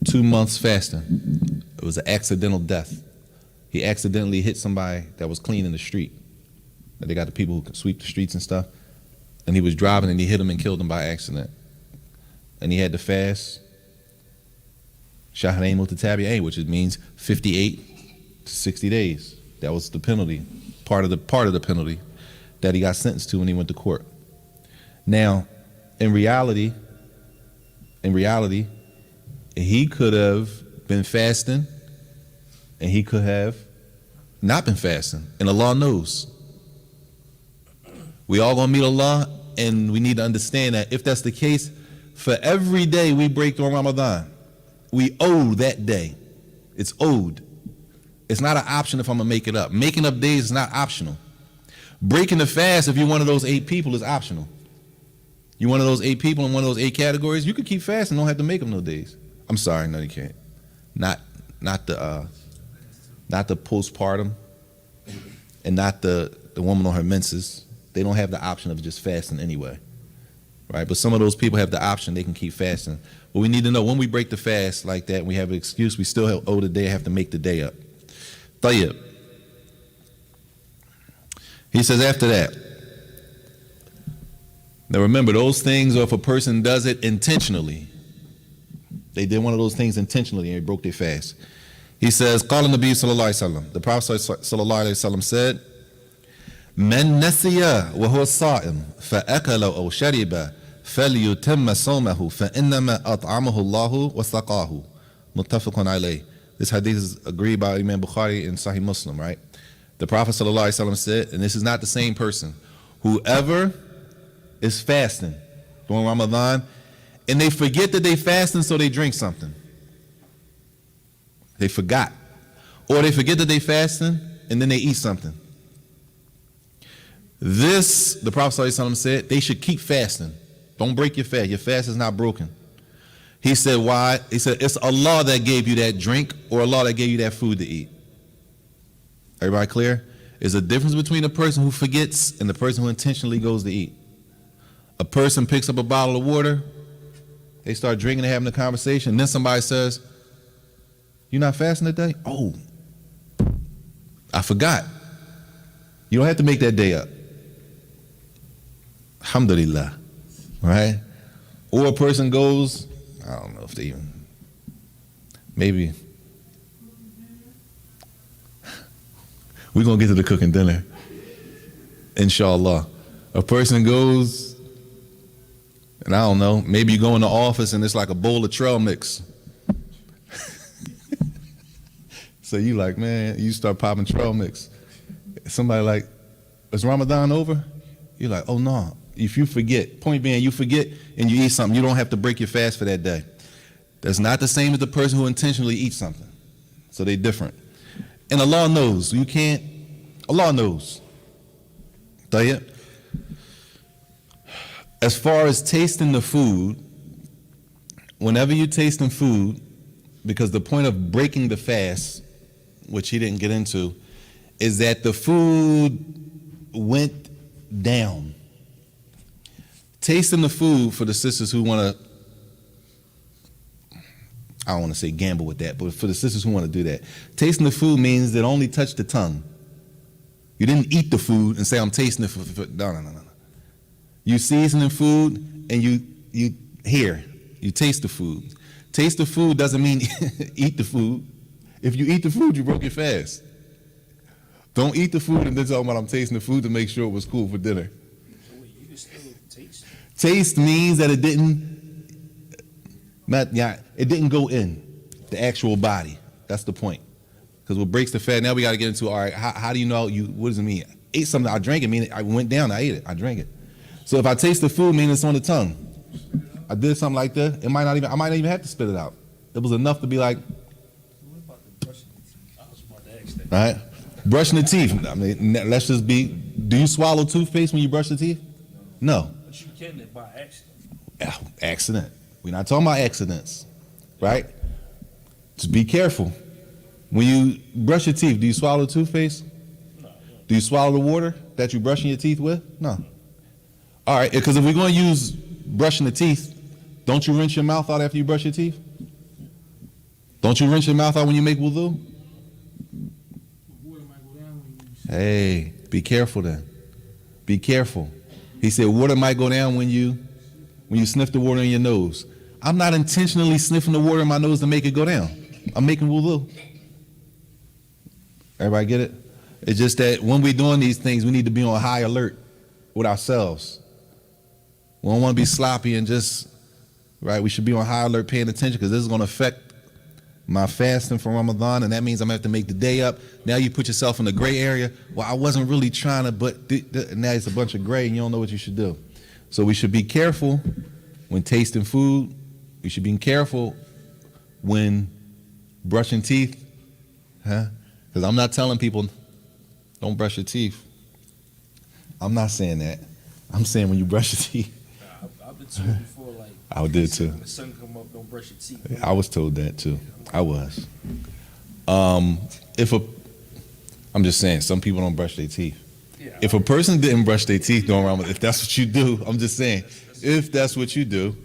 A: 2 months fasting. It was an accidental death. He accidentally hit somebody that was cleaning the street. They got the people who can sweep the streets and stuff. And he was driving and he hit him and killed him by accident. And he had to fast Shahrain mutatabi'ain, which means 58 to 60 days. That was the penalty, part of the penalty that he got sentenced to when he went to court. Now, in reality, he could have been fasting and he could have not been fasting, and Allah knows. We all gonna meet Allah, and we need to understand that if that's the case, for every day we break during Ramadan, we owe that day. It's owed. It's not an option if I'm gonna make it up. Making up days is not optional. Breaking the fast, if you're one of those 8 people, is optional. You're one of those 8 people in one of those 8 categories, you can keep fasting, don't have to make them no days. I'm sorry, no, you can't. Not the postpartum, and not the woman on her menses. They don't have the option of just fasting anyway, right? But some of those people have the option; they can keep fasting. But we need to know when we break the fast like that, we have an excuse, we still owe the day, have to make the day up. Tayyib. He says after that, now remember, those things are if a person does it intentionally. They did one of those things intentionally and they broke their fast. He says, قال النبي صلى الله عليه وسلم, the Prophet صلى الله عليه وسلم said, من نسي وهو صائم فأكل أو شرب فليتم صومه فإنما أطعمه الله وسقاه. متفق عليه. This hadith is agreed by Imam Bukhari and Sahih Muslim, right? The Prophet sallallahu alaihi wasallam said, and this is not the same person, whoever is fasting during Ramadan and they forget that they fasting, so they drink something. They forgot. Or they forget that they fasting and then they eat something. This, the Prophet ﷺ said, they should keep fasting. Don't break your fast. Your fast is not broken. He said, why? He said, it's Allah that gave you that drink or Allah that gave you that food to eat. Everybody clear? There's a difference between a person who forgets and the person who intentionally goes to eat. A person picks up a bottle of water, they start drinking and having a conversation, and then somebody says, "You're not fasting today?" "Oh, I forgot." You don't have to make that day up. Alhamdulillah. Right? Or a person goes, I don't know if they even, maybe, we're going to get to the cooking dinner, inshallah. A person goes, and I don't know, maybe you go in the office and it's like a bowl of trail mix. So you like, man, you start popping trail mix. Somebody like, is Ramadan over? You're like, oh no. If you forget, point being, you forget and you eat something, you don't have to break your fast for that day. That's not the same as the person who intentionally eats something. So they're different. And Allah knows. You can't, Allah knows. Tayyib. As far as tasting the food, whenever you're tasting food, because the point of breaking the fast, which he didn't get into, is that the food went down. Tasting the food, for the sisters who want to, I don't want to say gamble with that, but for the sisters who want to do that, tasting the food means that only touch the tongue. You didn't eat the food and say, I'm tasting it for no. You seasoning food and you taste the food. Taste the food doesn't mean eat the food. If you eat the food, you broke your fast. Don't eat the food and then talk about I'm tasting the food to make sure it was cool for dinner.
B: So wait, you can still taste it?
A: Taste means that it didn't go in the actual body. That's the point. Because what breaks the fast, now we got to get into, all right, how do you know, what does it mean? Ate something, I drank it, meaning I went down, I ate it, I drank it. So if I taste the food, meaning it's on the tongue. I did something like that, I might not even have to spit it out. It was enough to be like,
C: What about the brushing the teeth?
B: I was about to ask that.
A: all right, brushing the teeth. I mean, let's just be, do you swallow toothpaste when you brush the teeth? No.
B: But you can by accident.
A: Accident. We're not talking about accidents, right? Just be careful. When you brush your teeth, do you swallow the toothpaste?
B: No.
A: Do you swallow the water that you're brushing your teeth with? No. All right, because if we're going to use brushing the teeth, don't you rinse your mouth out after you brush your teeth? Don't you rinse your mouth out when you make wudu?
E: Water might go down when you
A: Hey, be careful then. Be careful. He said water might go down when you sniff the water in your nose. I'm not intentionally sniffing the water in my nose to make it go down. I'm making wudu. Everybody get it? It's just that when we're doing these things, we need to be on high alert with ourselves. We don't want to be sloppy and just, right? We should be on high alert paying attention because this is going to affect my fasting for Ramadan, and that means I'm going to have to make the day up. Now you put yourself in the gray area. Well, I wasn't really trying to, but now it's a bunch of gray and you don't know what you should do. So we should be careful when tasting food. We should be careful when brushing teeth. Because I'm not telling people, don't brush your teeth. I'm not saying that. I'm saying when you brush your teeth.
B: I've been told before, like,
A: I did too.
B: when the sun come up, don't brush your teeth.
A: I was told that too. I was. I'm just saying, some people don't brush their teeth.
B: Yeah,
A: If a person didn't brush their teeth during Ramadan, if that's what you do, I'm just saying, if that's what you do,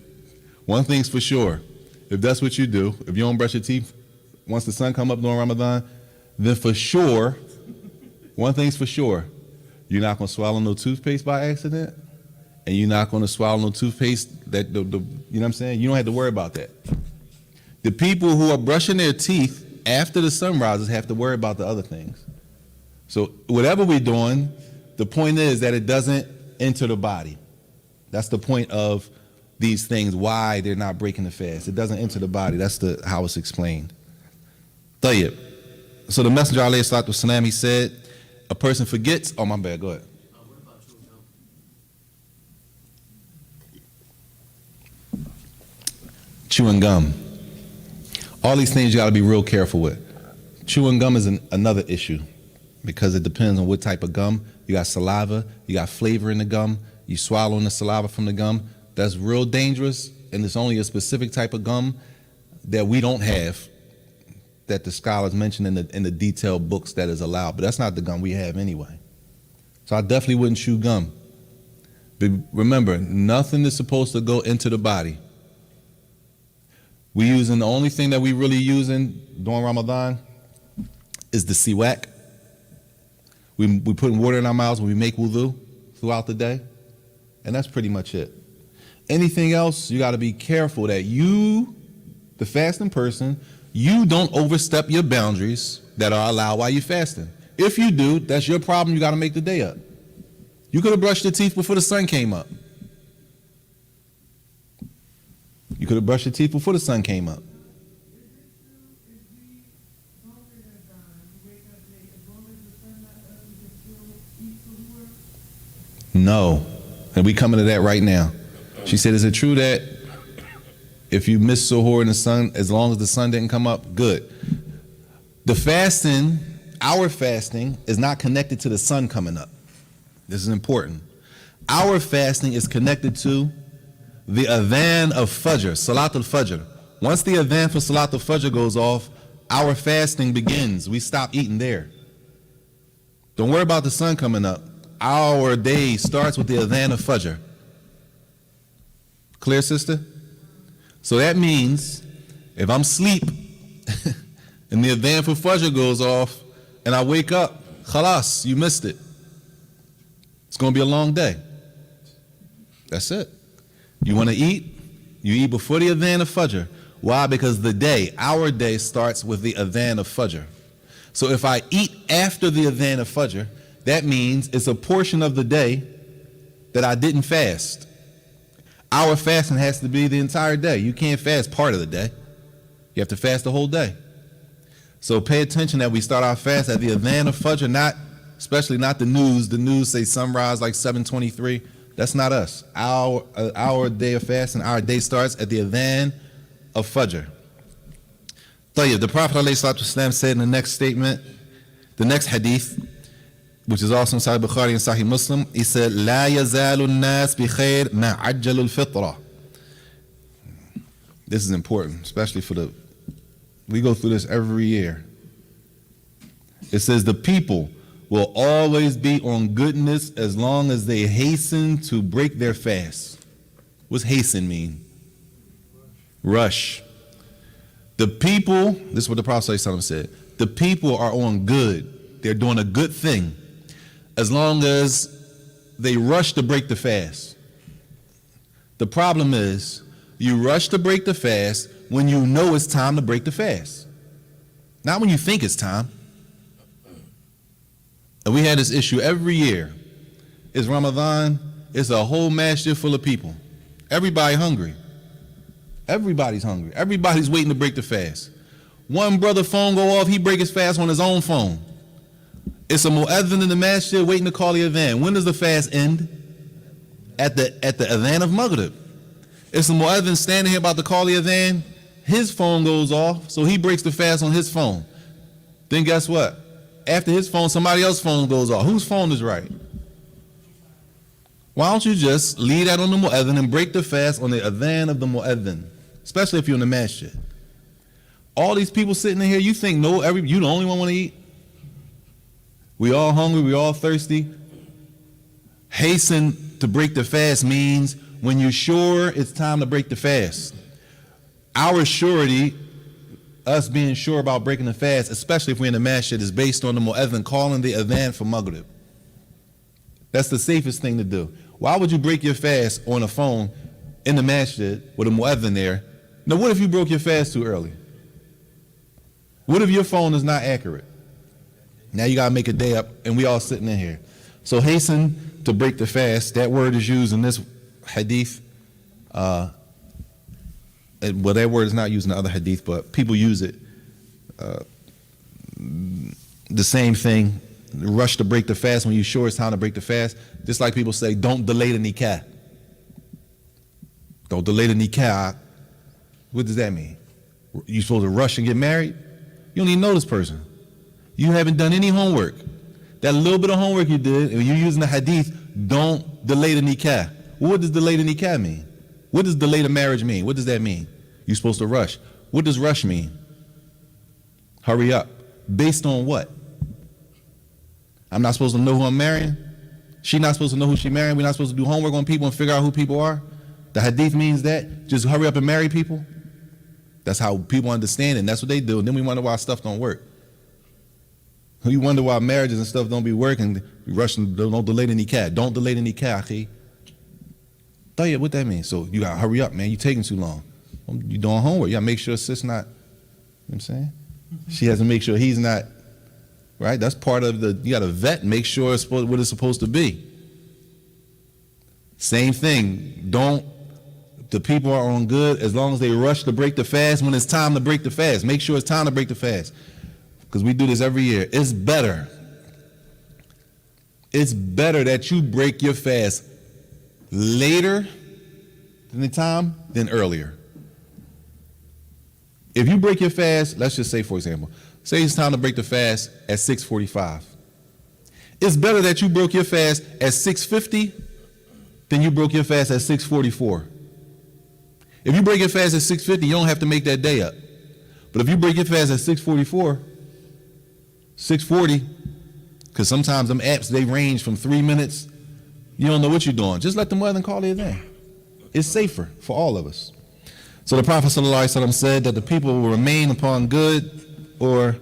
A: one thing's for sure, if that's what you do, if you don't brush your teeth once the sun come up during Ramadan, then for sure, one thing's for sure, you're not going to swallow no toothpaste by accident, and you're not going to swallow no toothpaste that, you know what I'm saying? You don't have to worry about that. The people who are brushing their teeth after the sun rises have to worry about the other things. So whatever we're doing, the point is that it doesn't enter the body. That's the point of these things, why they're not breaking the fast. It doesn't enter the body. That's how it's explained. Tayyib. So the Messenger, alayhi salatu wasalam, he said, a person forgets. Oh, my bad. Go ahead.
F: What about chewing gum?
A: Chewing gum. All these things you got to be real careful with. Chewing gum is another issue because it depends on what type of gum. You got saliva, you got flavor in the gum, you swallowing the saliva from the gum. That's real dangerous, and it's only a specific type of gum that we don't have that the scholars mention in the detailed books that is allowed. But that's not the gum we have anyway. So I definitely wouldn't chew gum. But remember, nothing is supposed to go into the body. We using the only thing that we really using during Ramadan is the siwak. We putting water in our mouths when we make wudu throughout the day, and that's pretty much it. Anything else, you got to be careful that you, the fasting person, you don't overstep your boundaries that are allowed while you're fasting. If you do, that's your problem. You got to make the day up. You could have brushed your teeth before the sun came up. You could have brushed your teeth before the sun came up. No. And we coming to that right now. She said, is it true that if you miss suhoor in the sun, as long as the sun didn't come up, good? The fasting, our fasting, is not connected to the sun coming up. This is important. Our fasting is connected to the adhan of Fajr, Salat al-Fajr. Once the adhan for Salat al-Fajr goes off, our fasting begins. We stop eating there. Don't worry about the sun coming up. Our day starts with the adhan of Fajr. Clear, sister? So that means if I'm asleep and the adhan for Fajr goes off and I wake up, khalas, you missed it. It's going to be a long day. That's it. You want to eat? You eat before the adhan of Fajr. Why? Because the day, our day, starts with the adhan of Fajr. So if I eat after the adhan of Fajr, that means it's a portion of the day that I didn't fast. Our fasting has to be the entire day. You can't fast part of the day. You have to fast the whole day. So pay attention that we start our fast at the adhan of Fajr, especially not the news. The news say sunrise like 7:23. That's not us. Our day of fasting, our day starts at the adhan of Fajr. Tayyib, the Prophet ﷺ said in the next statement, the next hadith, which is also in Sahih Bukhari and Sahih Muslim, he said, لا يزال الناس بخير ما عجل الفطرة. This is important, especially we go through this every year. It says the people will always be on goodness as long as they hasten to break their fast. What's hasten mean? Rush. The people, this is what the Prophet ﷺ said, the people are on good. They're doing a good thing as long as they rush to break the fast. The problem is you rush to break the fast when you know it's time to break the fast, not when you think it's time. And we had this issue every year. It's Ramadan. It's a whole masjid full of people. Everybody hungry. Everybody's hungry. Everybody's waiting to break the fast. One brother phone go off, he break his fast on his own phone. It's a mu'adhin in the masjid waiting to call the adhan. When does the fast end? At the adhan of Maghrib. It's a mu'adhin standing here about to call the adhan. His phone goes off, so he breaks the fast on his phone. Then guess what? After his phone, somebody else's phone goes off. Whose phone is right? Why don't you just leave that on the mu'adhin and break the fast on the adhan of the mu'adhin, especially if you're in the masjid? All these people sitting in here, you think you the only one want to eat? We all hungry, we all thirsty. Hasten to break the fast means when you're sure it's time to break the fast. our surety, us being sure about breaking the fast, especially if we're in the masjid, is based on the mu'adhin calling the adhan for Maghrib. That's the safest thing to do. Why would you break your fast on a phone in the masjid with a mu'adhin there? Now, what if you broke your fast too early? What if your phone is not accurate? Now you got to make a day up, and we all sitting in here. So hasten to break the fast. That word is used in this hadith. Well, that word is not used in the other hadith, but people use it. The same thing. Rush to break the fast when you're sure it's time to break the fast. Just like people say, don't delay the nikah. Don't delay the nikah. What does that mean? You supposed to rush and get married? You don't even know this person. You haven't done any homework. That little bit of homework you did, and you're using the hadith, don't delay the nikah. What does delay the nikah mean? What does delay the marriage mean? What does that mean? You're supposed to rush. What does rush mean? Hurry up. Based on what? I'm not supposed to know who I'm marrying? She's not supposed to know who she's marrying? We're not supposed to do homework on people and figure out who people are? The hadith means that? Just hurry up and marry people? That's how people understand it, and that's what they do. And then we wonder why stuff don't work. You wonder why marriages and stuff don't be working. You rush and don't delay the nikah. Don't delay the nikah, akhi. Tell you what that means. So you gotta hurry up, man. You're taking too long. You're doing homework. You gotta make sure sis not, you know what I'm saying? She has to make sure he's not, right? That's part of you gotta vet and make sure it's what it's supposed to be. Same thing. The people are on good as long as they rush to break the fast when it's time to break the fast. Make sure it's time to break the fast. Because we do this every year. It's better that you break your fast later than the time than earlier. If you break your fast, let's just say, for example, say it's time to break the fast at 6:45. It's better that you broke your fast at 6:50 than you broke your fast at 6:44. If you break your fast at 6:50, you don't have to make that day up. But if you break your fast at 6:44, 6:40, because sometimes them apps, they range from 3 minutes. You don't know what you're doing. Just let the muezzin call it in. It's safer for all of us. So the Prophet ﷺ said that the people will remain upon good, or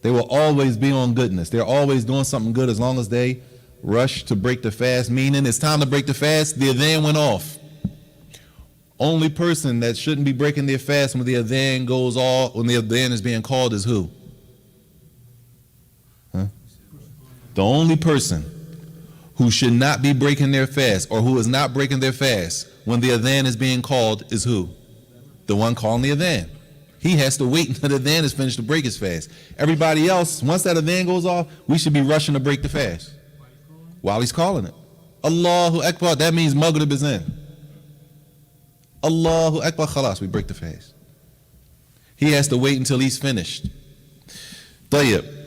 A: they will always be on goodness. They're always doing something good as long as they rush to break the fast, meaning it's time to break the fast, the adhan went off. Only person that shouldn't be breaking their fast when the adhan goes off, when the adhan is being called, is who? The only person who should not be breaking their fast, or who is not breaking their fast when the adhan is being called, is who? The one calling the adhan. He has to wait until the adhan is finished to break his fast. Everybody else, once that adhan goes off, we should be rushing to break the fast while he's calling it. Allahu Akbar, that means Maghrib is in. Allahu Akbar, khalas, we break the fast. He has to wait until he's finished. Tayyib.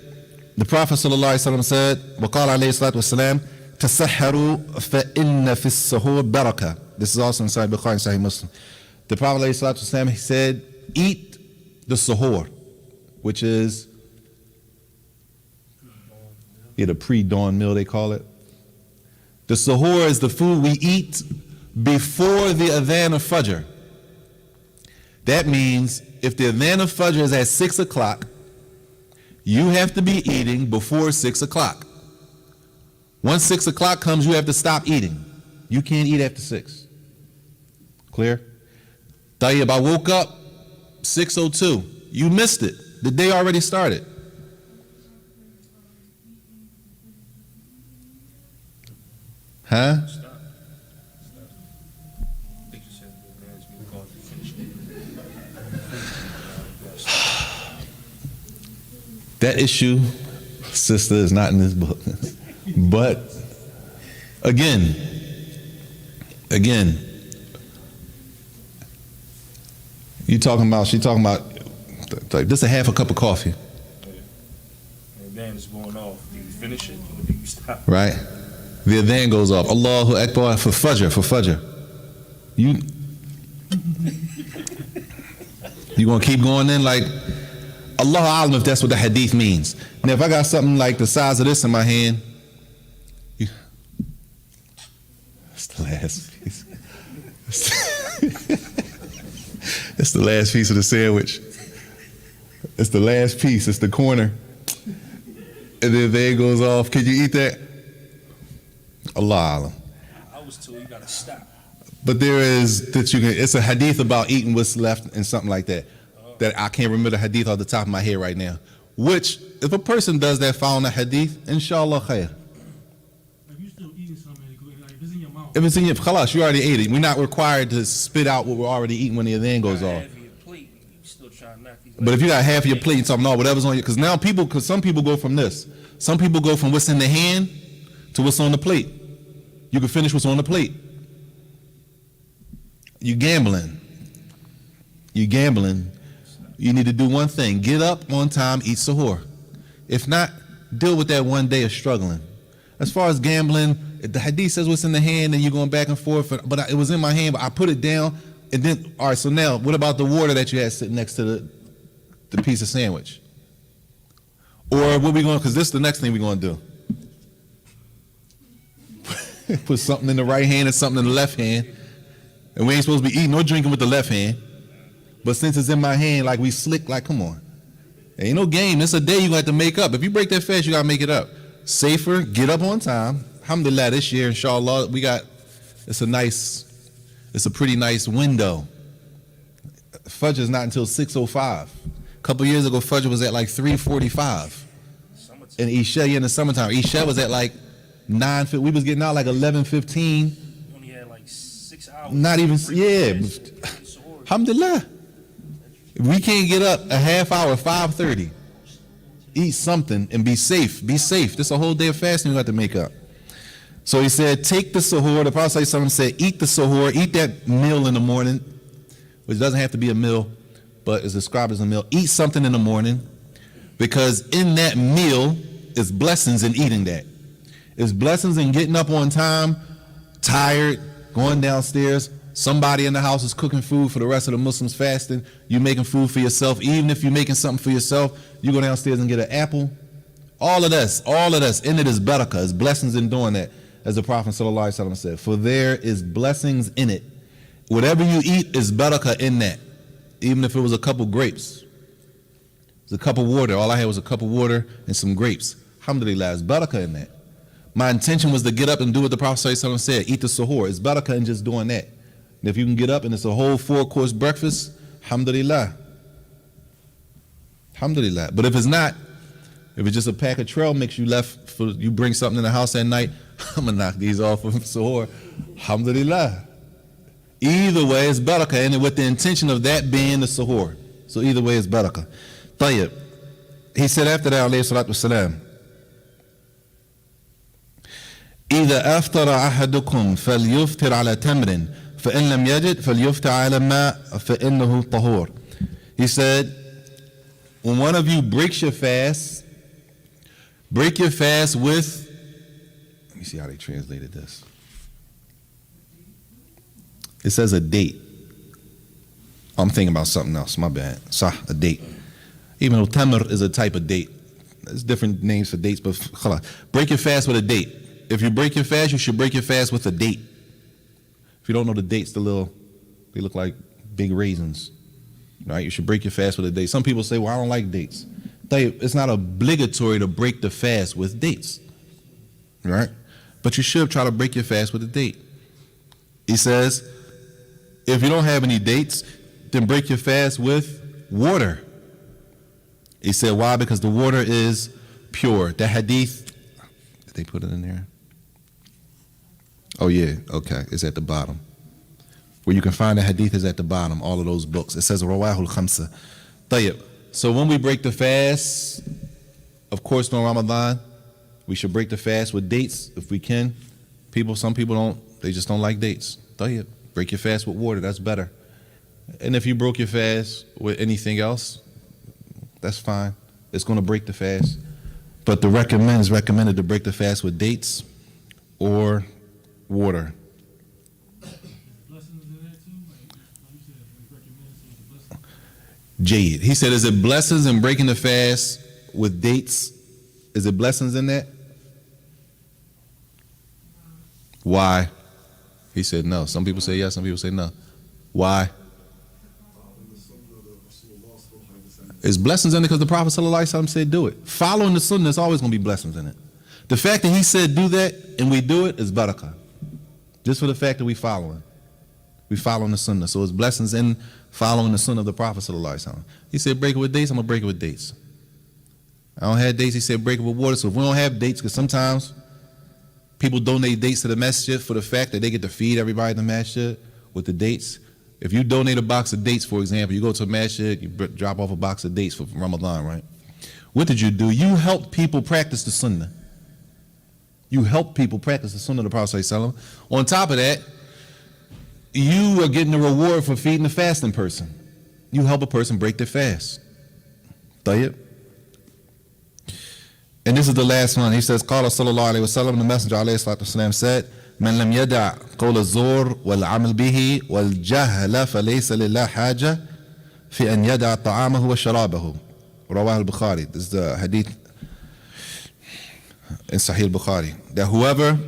A: The Prophet ﷺ said, وَقَالَ عَلَيْهِ الصَّلَاةُ وَالسَّلَامُ تَسَحَّرُوا فَإِنَّ فِي السَّحُورِ بَرَكَةً. This is also in Sahih Bukhari and Sahih Muslim. The Prophet ﷺ, he said, eat the suhoor, which is the pre-dawn meal, they call it. The suhoor is the food we eat before the adhan of Fajr. That means if the adhan of Fajr is at 6 o'clock, you have to be eating before 6 o'clock. Once 6 o'clock comes, you have to stop eating. You can't eat after 6. Clear? Tayyib, I woke up 6:02. You missed it. The day already started. Huh?
B: Stop. I think you said the man's being called to finish it.
A: That issue, sister, is not in this book. But again, she talking about like this is a half a cup of coffee.
B: And then it's going off. Do you finish it or do you stop?
A: Right? The adhan goes off. Allahu Akbar for Fajr. You gonna keep going in like Allahu A'lam if that's what the hadith means. Now if I got something like the size of this in my hand, that's the last piece. It's the last piece of the sandwich. It's the last piece. It's the corner. And then the egg goes off. Can you eat that? Allah.
B: I was told you gotta stop.
A: But there is that you can. It's a hadith about eating what's left and something like that. That I can't remember the hadith off the top of my head right now. Which, if a person does that following the hadith, inshallah khair.
E: Like you still eating something, like if it's in your mouth.
A: If it's in your khalas, you already ate it. We're not required to spit out what we're already eating when the adhan goes off.
B: Half of your plate, you still trying to knock these.
A: But if you got half of your plate and something, no, whatever's on you, because now because some people go from this. Some people go from what's in the hand to what's on the plate. You can finish what's on the plate. You gambling. You gambling. You need to do one thing. Get up on time, eat sahur. If not, deal with that one day of struggling. As far as gambling, the hadith says what's in the hand and you're going back and forth, but it was in my hand, but I put it down, and then, all right, so now, what about the water that you had sitting next to the piece of sandwich? Or what we going, because this is the next thing we're going to do. Put something in the right hand and something in the left hand, and we ain't supposed to be eating or drinking with the left hand. But since it's in my hand, like we slick, like, come on. Ain't no game. It's a day you got to make up. If you break that fast, you got to make it up. Safer, get up on time. Alhamdulillah, this year, inshallah, it's a pretty nice window. Fajr is not until 6:05. A couple years ago, Fajr was at like 3:45. And Isha in the summertime. Isha was at like 9:50. We was getting out like 11:15.
B: Only had like 6 hours.
A: Not even, yeah. Alhamdulillah. We can't get up a half hour, 5:30. Eat something and be safe. Be safe. This is a whole day of fasting we got to make up. So he said, take the sahur. The Prophet said, eat the sahur. Eat that meal in the morning, which doesn't have to be a meal, but is described as a meal. Eat something in the morning, because in that meal is blessings in eating that. It's blessings in getting up on time, tired, going downstairs. Somebody in the house is cooking food for the rest of the Muslims fasting. You making food for yourself. Even if you're making something for yourself, you go downstairs and get an apple. All of this, in it is barakah, is blessings in doing that, as the Prophet ﷺ said. For there is blessings in it. Whatever you eat is barakah in that. Even if it was a cup of grapes. It was a cup of water. All I had was a cup of water and some grapes. Alhamdulillah, there's barakah in that. My intention was to get up and do what the Prophet ﷺ said, eat the suhoor. It's barakah in just doing that. And if you can get up and it's a whole 4-course breakfast, alhamdulillah. Alhamdulillah. But if it's not, if it's just a pack of trail mix you left, for you bring something in the house at night, I'm going to knock these off of suhoor. Alhamdulillah. Either way, it's barakah, and with the intention of that being the suhoor. So either way, it's barakah. Tayyib. He said after that, alayhi salatu wasalam, إذا أفطر أحدكم فليفطر على تمر فإن لم يجد فليفطر على ماء فإنه طهور. He said, when one of you breaks your fast, break your fast with, let me see how they translated this. It says a date. I'm thinking about something else, my bad. A date. Even though tamr is a type of date. There's different names for dates, but khalas. Break your fast with a date. If you break your fast, you should break your fast with a date. If you don't know the dates, they look like big raisins. Right? You should break your fast with a date. Some people say, well, I don't like dates. It's not obligatory to break the fast with dates. Right? But you should try to break your fast with a date. He says, if you don't have any dates, then break your fast with water. He said, why? Because the water is pure. The hadith, did they put it in there? Oh yeah, okay, it's at the bottom. Where you can find the hadith is at the bottom, all of those books. It says, Rawahul Khamsa. Tayyib. So when we break the fast, of course, during Ramadan, we should break the fast with dates if we can. Some people don't, they just don't like dates. Tayyib. Break your fast with water, that's better. And if you broke your fast with anything else, that's fine. It's going to break the fast. But the recommended to break the fast with dates or water.
E: Blessings in that too? Like you said, it's recommended, so it's a blessing.
A: Jade. He said, is it blessings in breaking the fast with dates? Is it blessings in that? Why? He said no. Some people say yes, some people say no. Why? There's blessings in it because the Prophet ﷺ said do it. Following the sunnah, there's always going to be blessings in it. The fact that he said do that and we do it is barakah. Just for the fact that we following the sunnah. So it's blessings in following the sunnah of the Prophet ﷺ. He said break it with dates, I'm going to break it with dates. I don't have dates, he said break it with water. So if we don't have dates, because sometimes people donate dates to the masjid for the fact that they get to feed everybody in the masjid with the dates. If you donate a box of dates, for example, you go to a masjid, you drop off a box of dates for Ramadan, right? What did you do? You helped people practice the sunnah. You helped people practice the sunnah of the Prophet ﷺ. On top of that, you are getting the reward for feeding the fasting person. You help a person break their fast. Tayyib. And this is the last one. He says, Qala sallallahu alayhi wa sallam, the Messenger alayhi salatu wasalam said, Man lam yada' qawla zur wal amal bihi wal jahla falaysa lillah haja fi an yada' ta'amahu wa sharabahu. Rawah al-Bukhari. This is the hadith in Sahih al-Bukhari. That whoever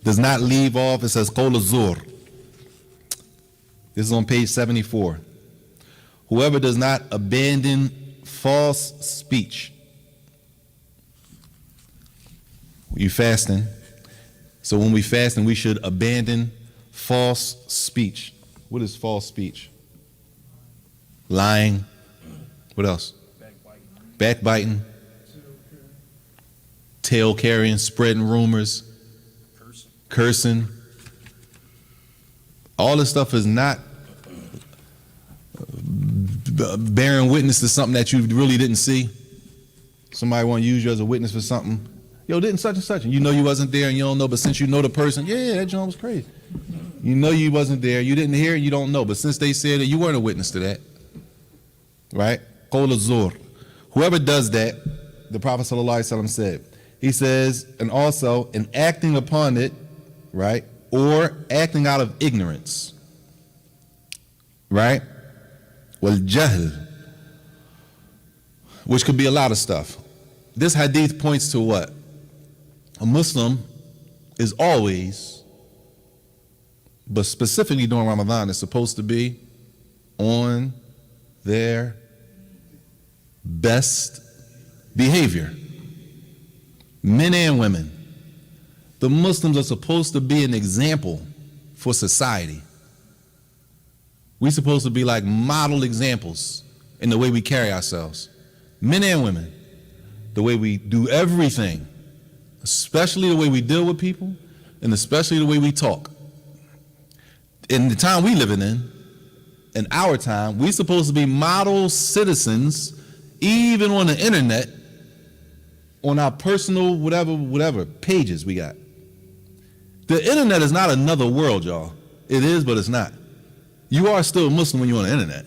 A: does not leave off, it says qawla zur. This is on page 74. Whoever does not abandon false speech. You fasting. So when we fasting, we should abandon false speech. What is false speech? Lying. What else? Backbiting. Tail carrying, spreading rumors, cursing. All this stuff is not bearing witness to something that you really didn't see. Somebody want to use you as a witness for something. Yo, didn't such and such, and you know you wasn't there and you don't know, but since you know the person, yeah, that John was crazy. You know you wasn't there, you didn't hear, you don't know, but since they said that, you weren't a witness to that. Right? Qawl az-zur. Whoever does that, the Prophet ﷺ said, he says, and also in acting upon it, right, or acting out of ignorance, right, wal jahl, which could be a lot of stuff. This hadith points to what? A Muslim is always, but specifically during Ramadan, is supposed to be on their best behavior. Men and women. The Muslims are supposed to be an example for society. We're supposed to be like model examples in the way we carry ourselves. Men and women. The way we do everything. Especially the way we deal with people, and especially the way we talk. In the time we living in our time, we're supposed to be model citizens, even on the internet, on our personal whatever pages we got. The internet is not another world, y'all. It is, but it's not. You are still a Muslim when you're on the internet.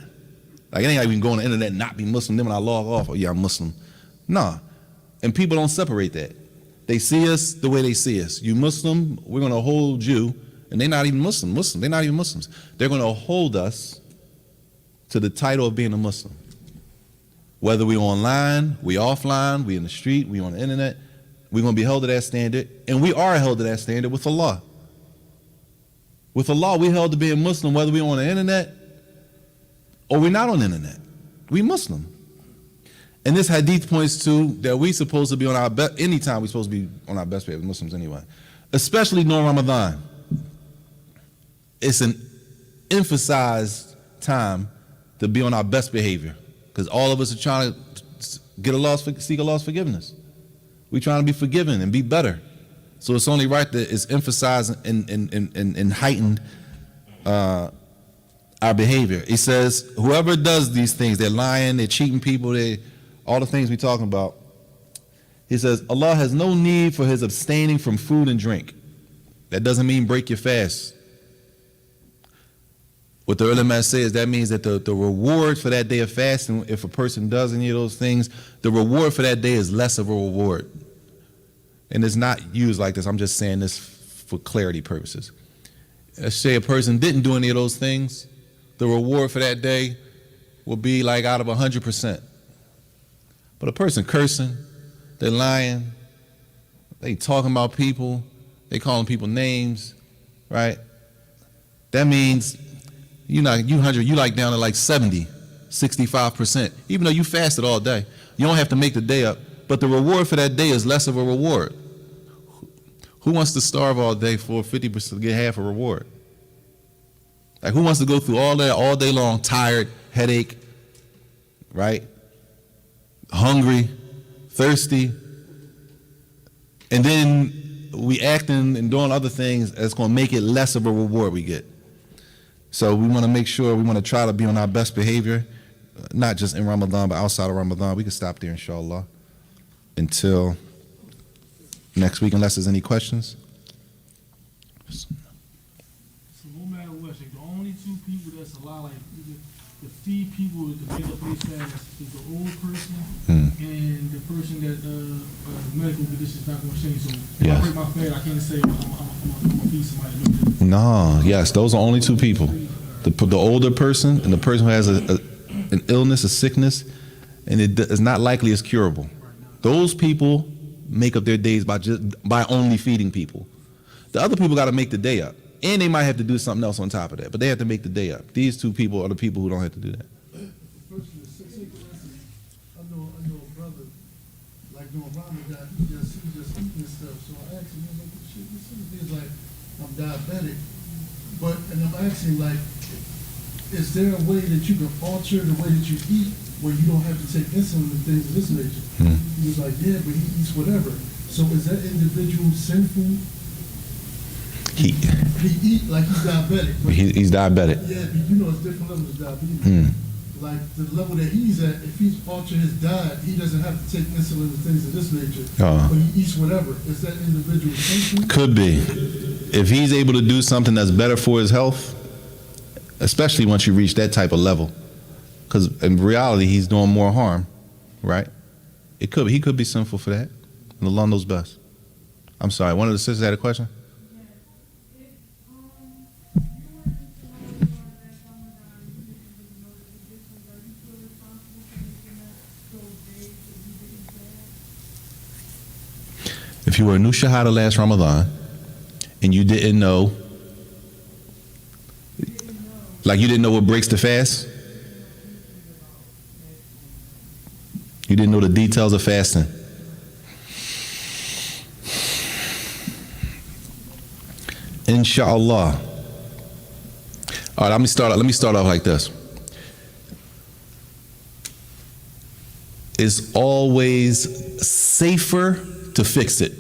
A: Like, it ain't like we can go on the internet and not be Muslim, then when I log off, oh yeah, I'm Muslim. Nah. And people don't separate that. They see us the way they see us. You Muslim, we're going to hold you, and they're not even Muslim. They're not even Muslims. They're going to hold us to the title of being a Muslim. Whether we online, we offline, we in the street, we on the internet, we're going to be held to that standard, and we are held to that standard with Allah. With Allah, we're held to being Muslim, whether we're on the internet or we're not on the internet. We Muslim. And this hadith points to that we're supposed to be on our best, anytime we're supposed to be on our best behavior, Muslims anyway. Especially during Ramadan. It's an emphasized time to be on our best behavior. Because all of us are trying to seek Allah's forgiveness. We're trying to be forgiven and be better. So it's only right that it's emphasized and heightened our behavior. He says, whoever does these things, they're lying, they're cheating people, all the things we're talking about. He says, Allah has no need for his abstaining from food and drink. That doesn't mean break your fast. What the ulama says, that means that the reward for that day of fasting, if a person does any of those things, the reward for that day is less of a reward. And it's not used like this. I'm just saying this for clarity purposes. Let's say a person didn't do any of those things, the reward for that day will be like out of 100%. But a person cursing, they're lying, they talking about people, they calling people names, right? That means you like down to like 70 65%. Even though you fasted all day, you don't have to make the day up, but the reward for that day is less of a reward. Who wants to starve all day for 50% to get half a reward? Like, who wants to go through all that all day long, tired, headache, right? Hungry, thirsty, and then we acting and doing other things that's going to make it less of a reward we get. So we want to make sure, we want to try to be on our best behavior, not just in Ramadan, but outside of Ramadan. We can stop there, inshallah, until next week, unless there's any questions.
E: So no matter what, like, the only two people that's allowed, like, to feed people to make up their fast is the old person and the person that medical conditions not going to change. So if I break my fast, I can't say I'm going to feed somebody.
A: No, yes, those are only two people. The older person and the person who has an illness, a sickness, and it is not likely it's curable. Those people make up their days by only feeding people. The other people got to make the day up. And they might have to do something else on top of that, but they have to make the day up. These two people are the people who don't have to do that.
D: I know a brother, like doing Ramadan, he just eating and stuff. So I asked him, I was like, shit, he's like, I'm diabetic. And I'm asking, like, is there a way that you can alter the way that you eat where you don't have to take insulin and things of this nature? He was like, yeah, but he eats whatever. So is that individual sinful? He eat like he's diabetic.
A: He's diabetic.
D: Yeah, but you know it's different levels of diabetes. Like the level that he's at, if he's altering his diet, he doesn't have to take insulin and things of this nature. But he eats whatever. Is that individual sinful?
A: Could be. If he's able to do something that's better for his health, especially once you reach that type of level, because in reality he's doing more harm, right? He could be sinful for that. And Allah knows best. I'm sorry, one of the sisters had a question? If you were a new shahada last Ramadan and you didn't know, like you didn't know what breaks the fast, you didn't know the details of fasting. Inshallah. All right, let me start off like this. It's always safer to fix it.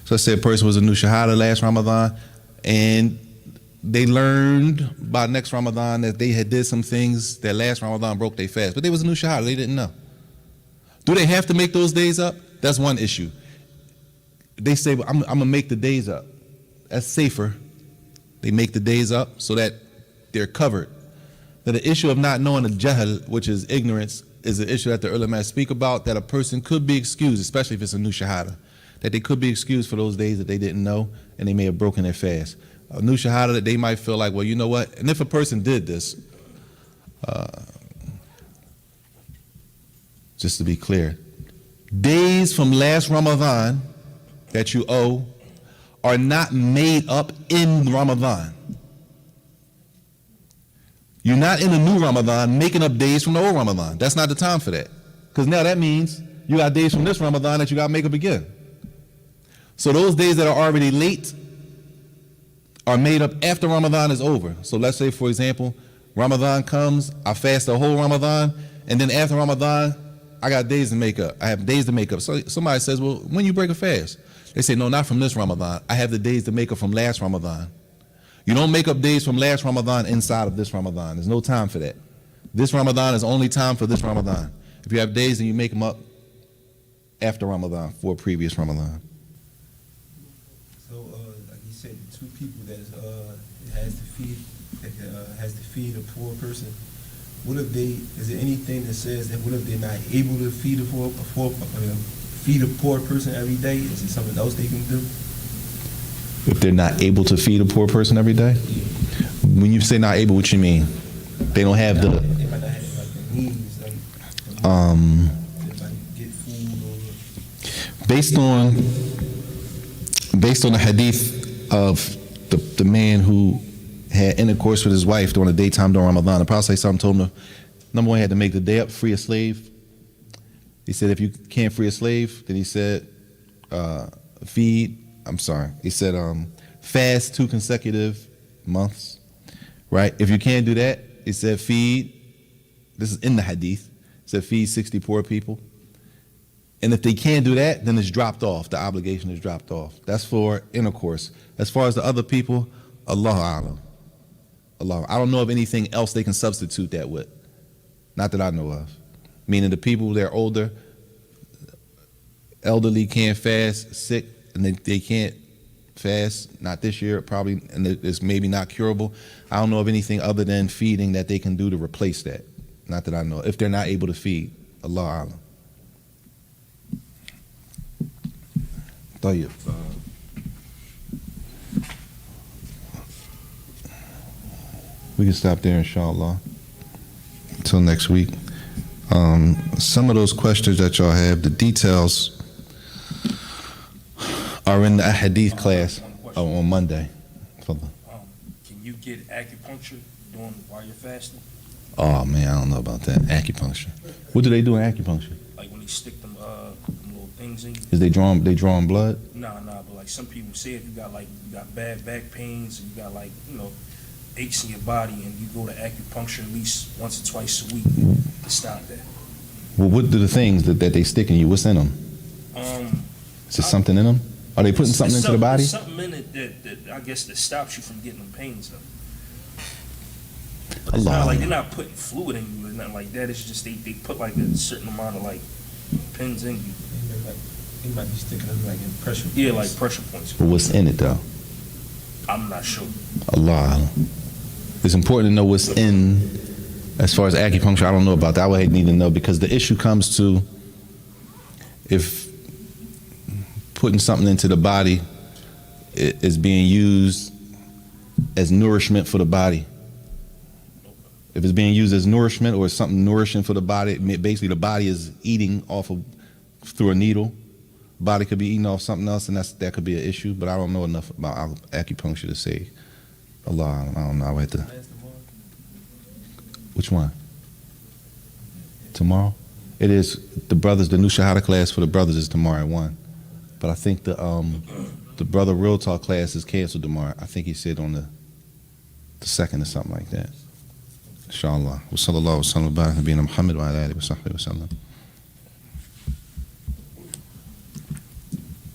A: So let's say a person was a new shahada last Ramadan and they learned by next Ramadan that they had did some things that last Ramadan broke their fast, but they was a new shahada, they didn't know. Do they have to make those days up? That's one issue. They say, well, I'm gonna make the days up. That's safer. They make the days up so that they're covered. Now the issue of not knowing the jahl, which is ignorance, is an issue that the ulama speak about, that a person could be excused, especially if it's a new shahada, that they could be excused for those days that they didn't know and they may have broken their fast. A new shahada that they might feel like, well, you know what? And if a person did this, just to be clear, days from last Ramadan that you owe are not made up in Ramadan. You're not in the new Ramadan making up days from the old Ramadan. That's not the time for that. Because now that means you got days from this Ramadan that you got to make up again. So those days that are already late are made up after Ramadan is over. So let's say, for example, Ramadan comes, I fast the whole Ramadan, and then after Ramadan, I got days to make up. I have days to make up. So somebody says, well, when you break a fast? They say, no, not from this Ramadan. I have the days to make up from last Ramadan. You don't make up days from last Ramadan inside of this Ramadan. There's no time for that. This Ramadan is only time for this Ramadan. If you have days, then you make them up after Ramadan for a previous Ramadan.
C: So, like you said, two people that has to feed a poor person. What if is there anything that says that what if they're not able to feed a poor person every day? Is there something else they can do?
A: If they're not able to feed a poor person every day? When you say not able, what you mean? They don't have the...
C: They might not have like the means, like get food or... Based on the hadith of the man who
A: had intercourse with his wife during the daytime during Ramadan, the Prophet ﷺ told him, number one, he had to make the day up, free a slave. He said, if you can't free a slave, then he said, fast 2 consecutive months, right? If you can't do that, he said, feed, this is in the hadith, he said, feed 60 poor people. And if they can't do that, then it's dropped off. The obligation is dropped off. That's for intercourse. As far as the other people, Allahu A'lam. Allah. I don't know of anything else they can substitute that with. Not that I know of. Meaning the people, they're older, elderly, can't fast, sick, and they can't fast, not this year, probably, and it's maybe not curable. I don't know of anything other than feeding that they can do to replace that. Not that I know. If they're not able to feed, Allah A'lam. طيب. We can stop there, inshallah. Until next week. Some of those questions that y'all have, the details are in the hadith class on Monday.
B: Can you get acupuncture while you're fasting?
A: Oh man, I don't know about that. Acupuncture. What do they do in acupuncture?
B: Like when they stick them little things in you.
A: Is they drawing blood?
B: Nah, but like some people say, if you got bad back pains and you got aches in your body, and you go to acupuncture at least once or twice a week to stop that.
A: Well, what do the things that they stick in you? What's in them? Is there something in them? Are they putting something into the body?
B: There's something in it that I guess that stops you from getting them pains though. But it's not like they're not putting fluid in you or nothing like that. It's just they put like a certain amount of pins in you.
C: They might be sticking them in pressure points.
B: Yeah, like pressure points.
A: But what's in it though?
B: I'm not sure.
A: Allah. It's important to know what's in. As far as acupuncture, I don't know about that. I would need to know, because the issue comes to if putting something into the body is being used as nourishment for the body. If it's being used as nourishment or something nourishing for the body, basically the body is eating through a needle. Body could be eating off something else, and that could be an issue. But I don't know enough about acupuncture to say. Allah, I don't know. I have to. Which one? Tomorrow? It is the brothers. The new Shahada class for the brothers is tomorrow at 1. But I think the brother Real Talk class is canceled tomorrow. I think he said on the 2nd or something like that. Inshallah. Wa sallallahu wa sallam wa barak nabiyina Muhammad wa ala alihi wa sahbihi wa sallam.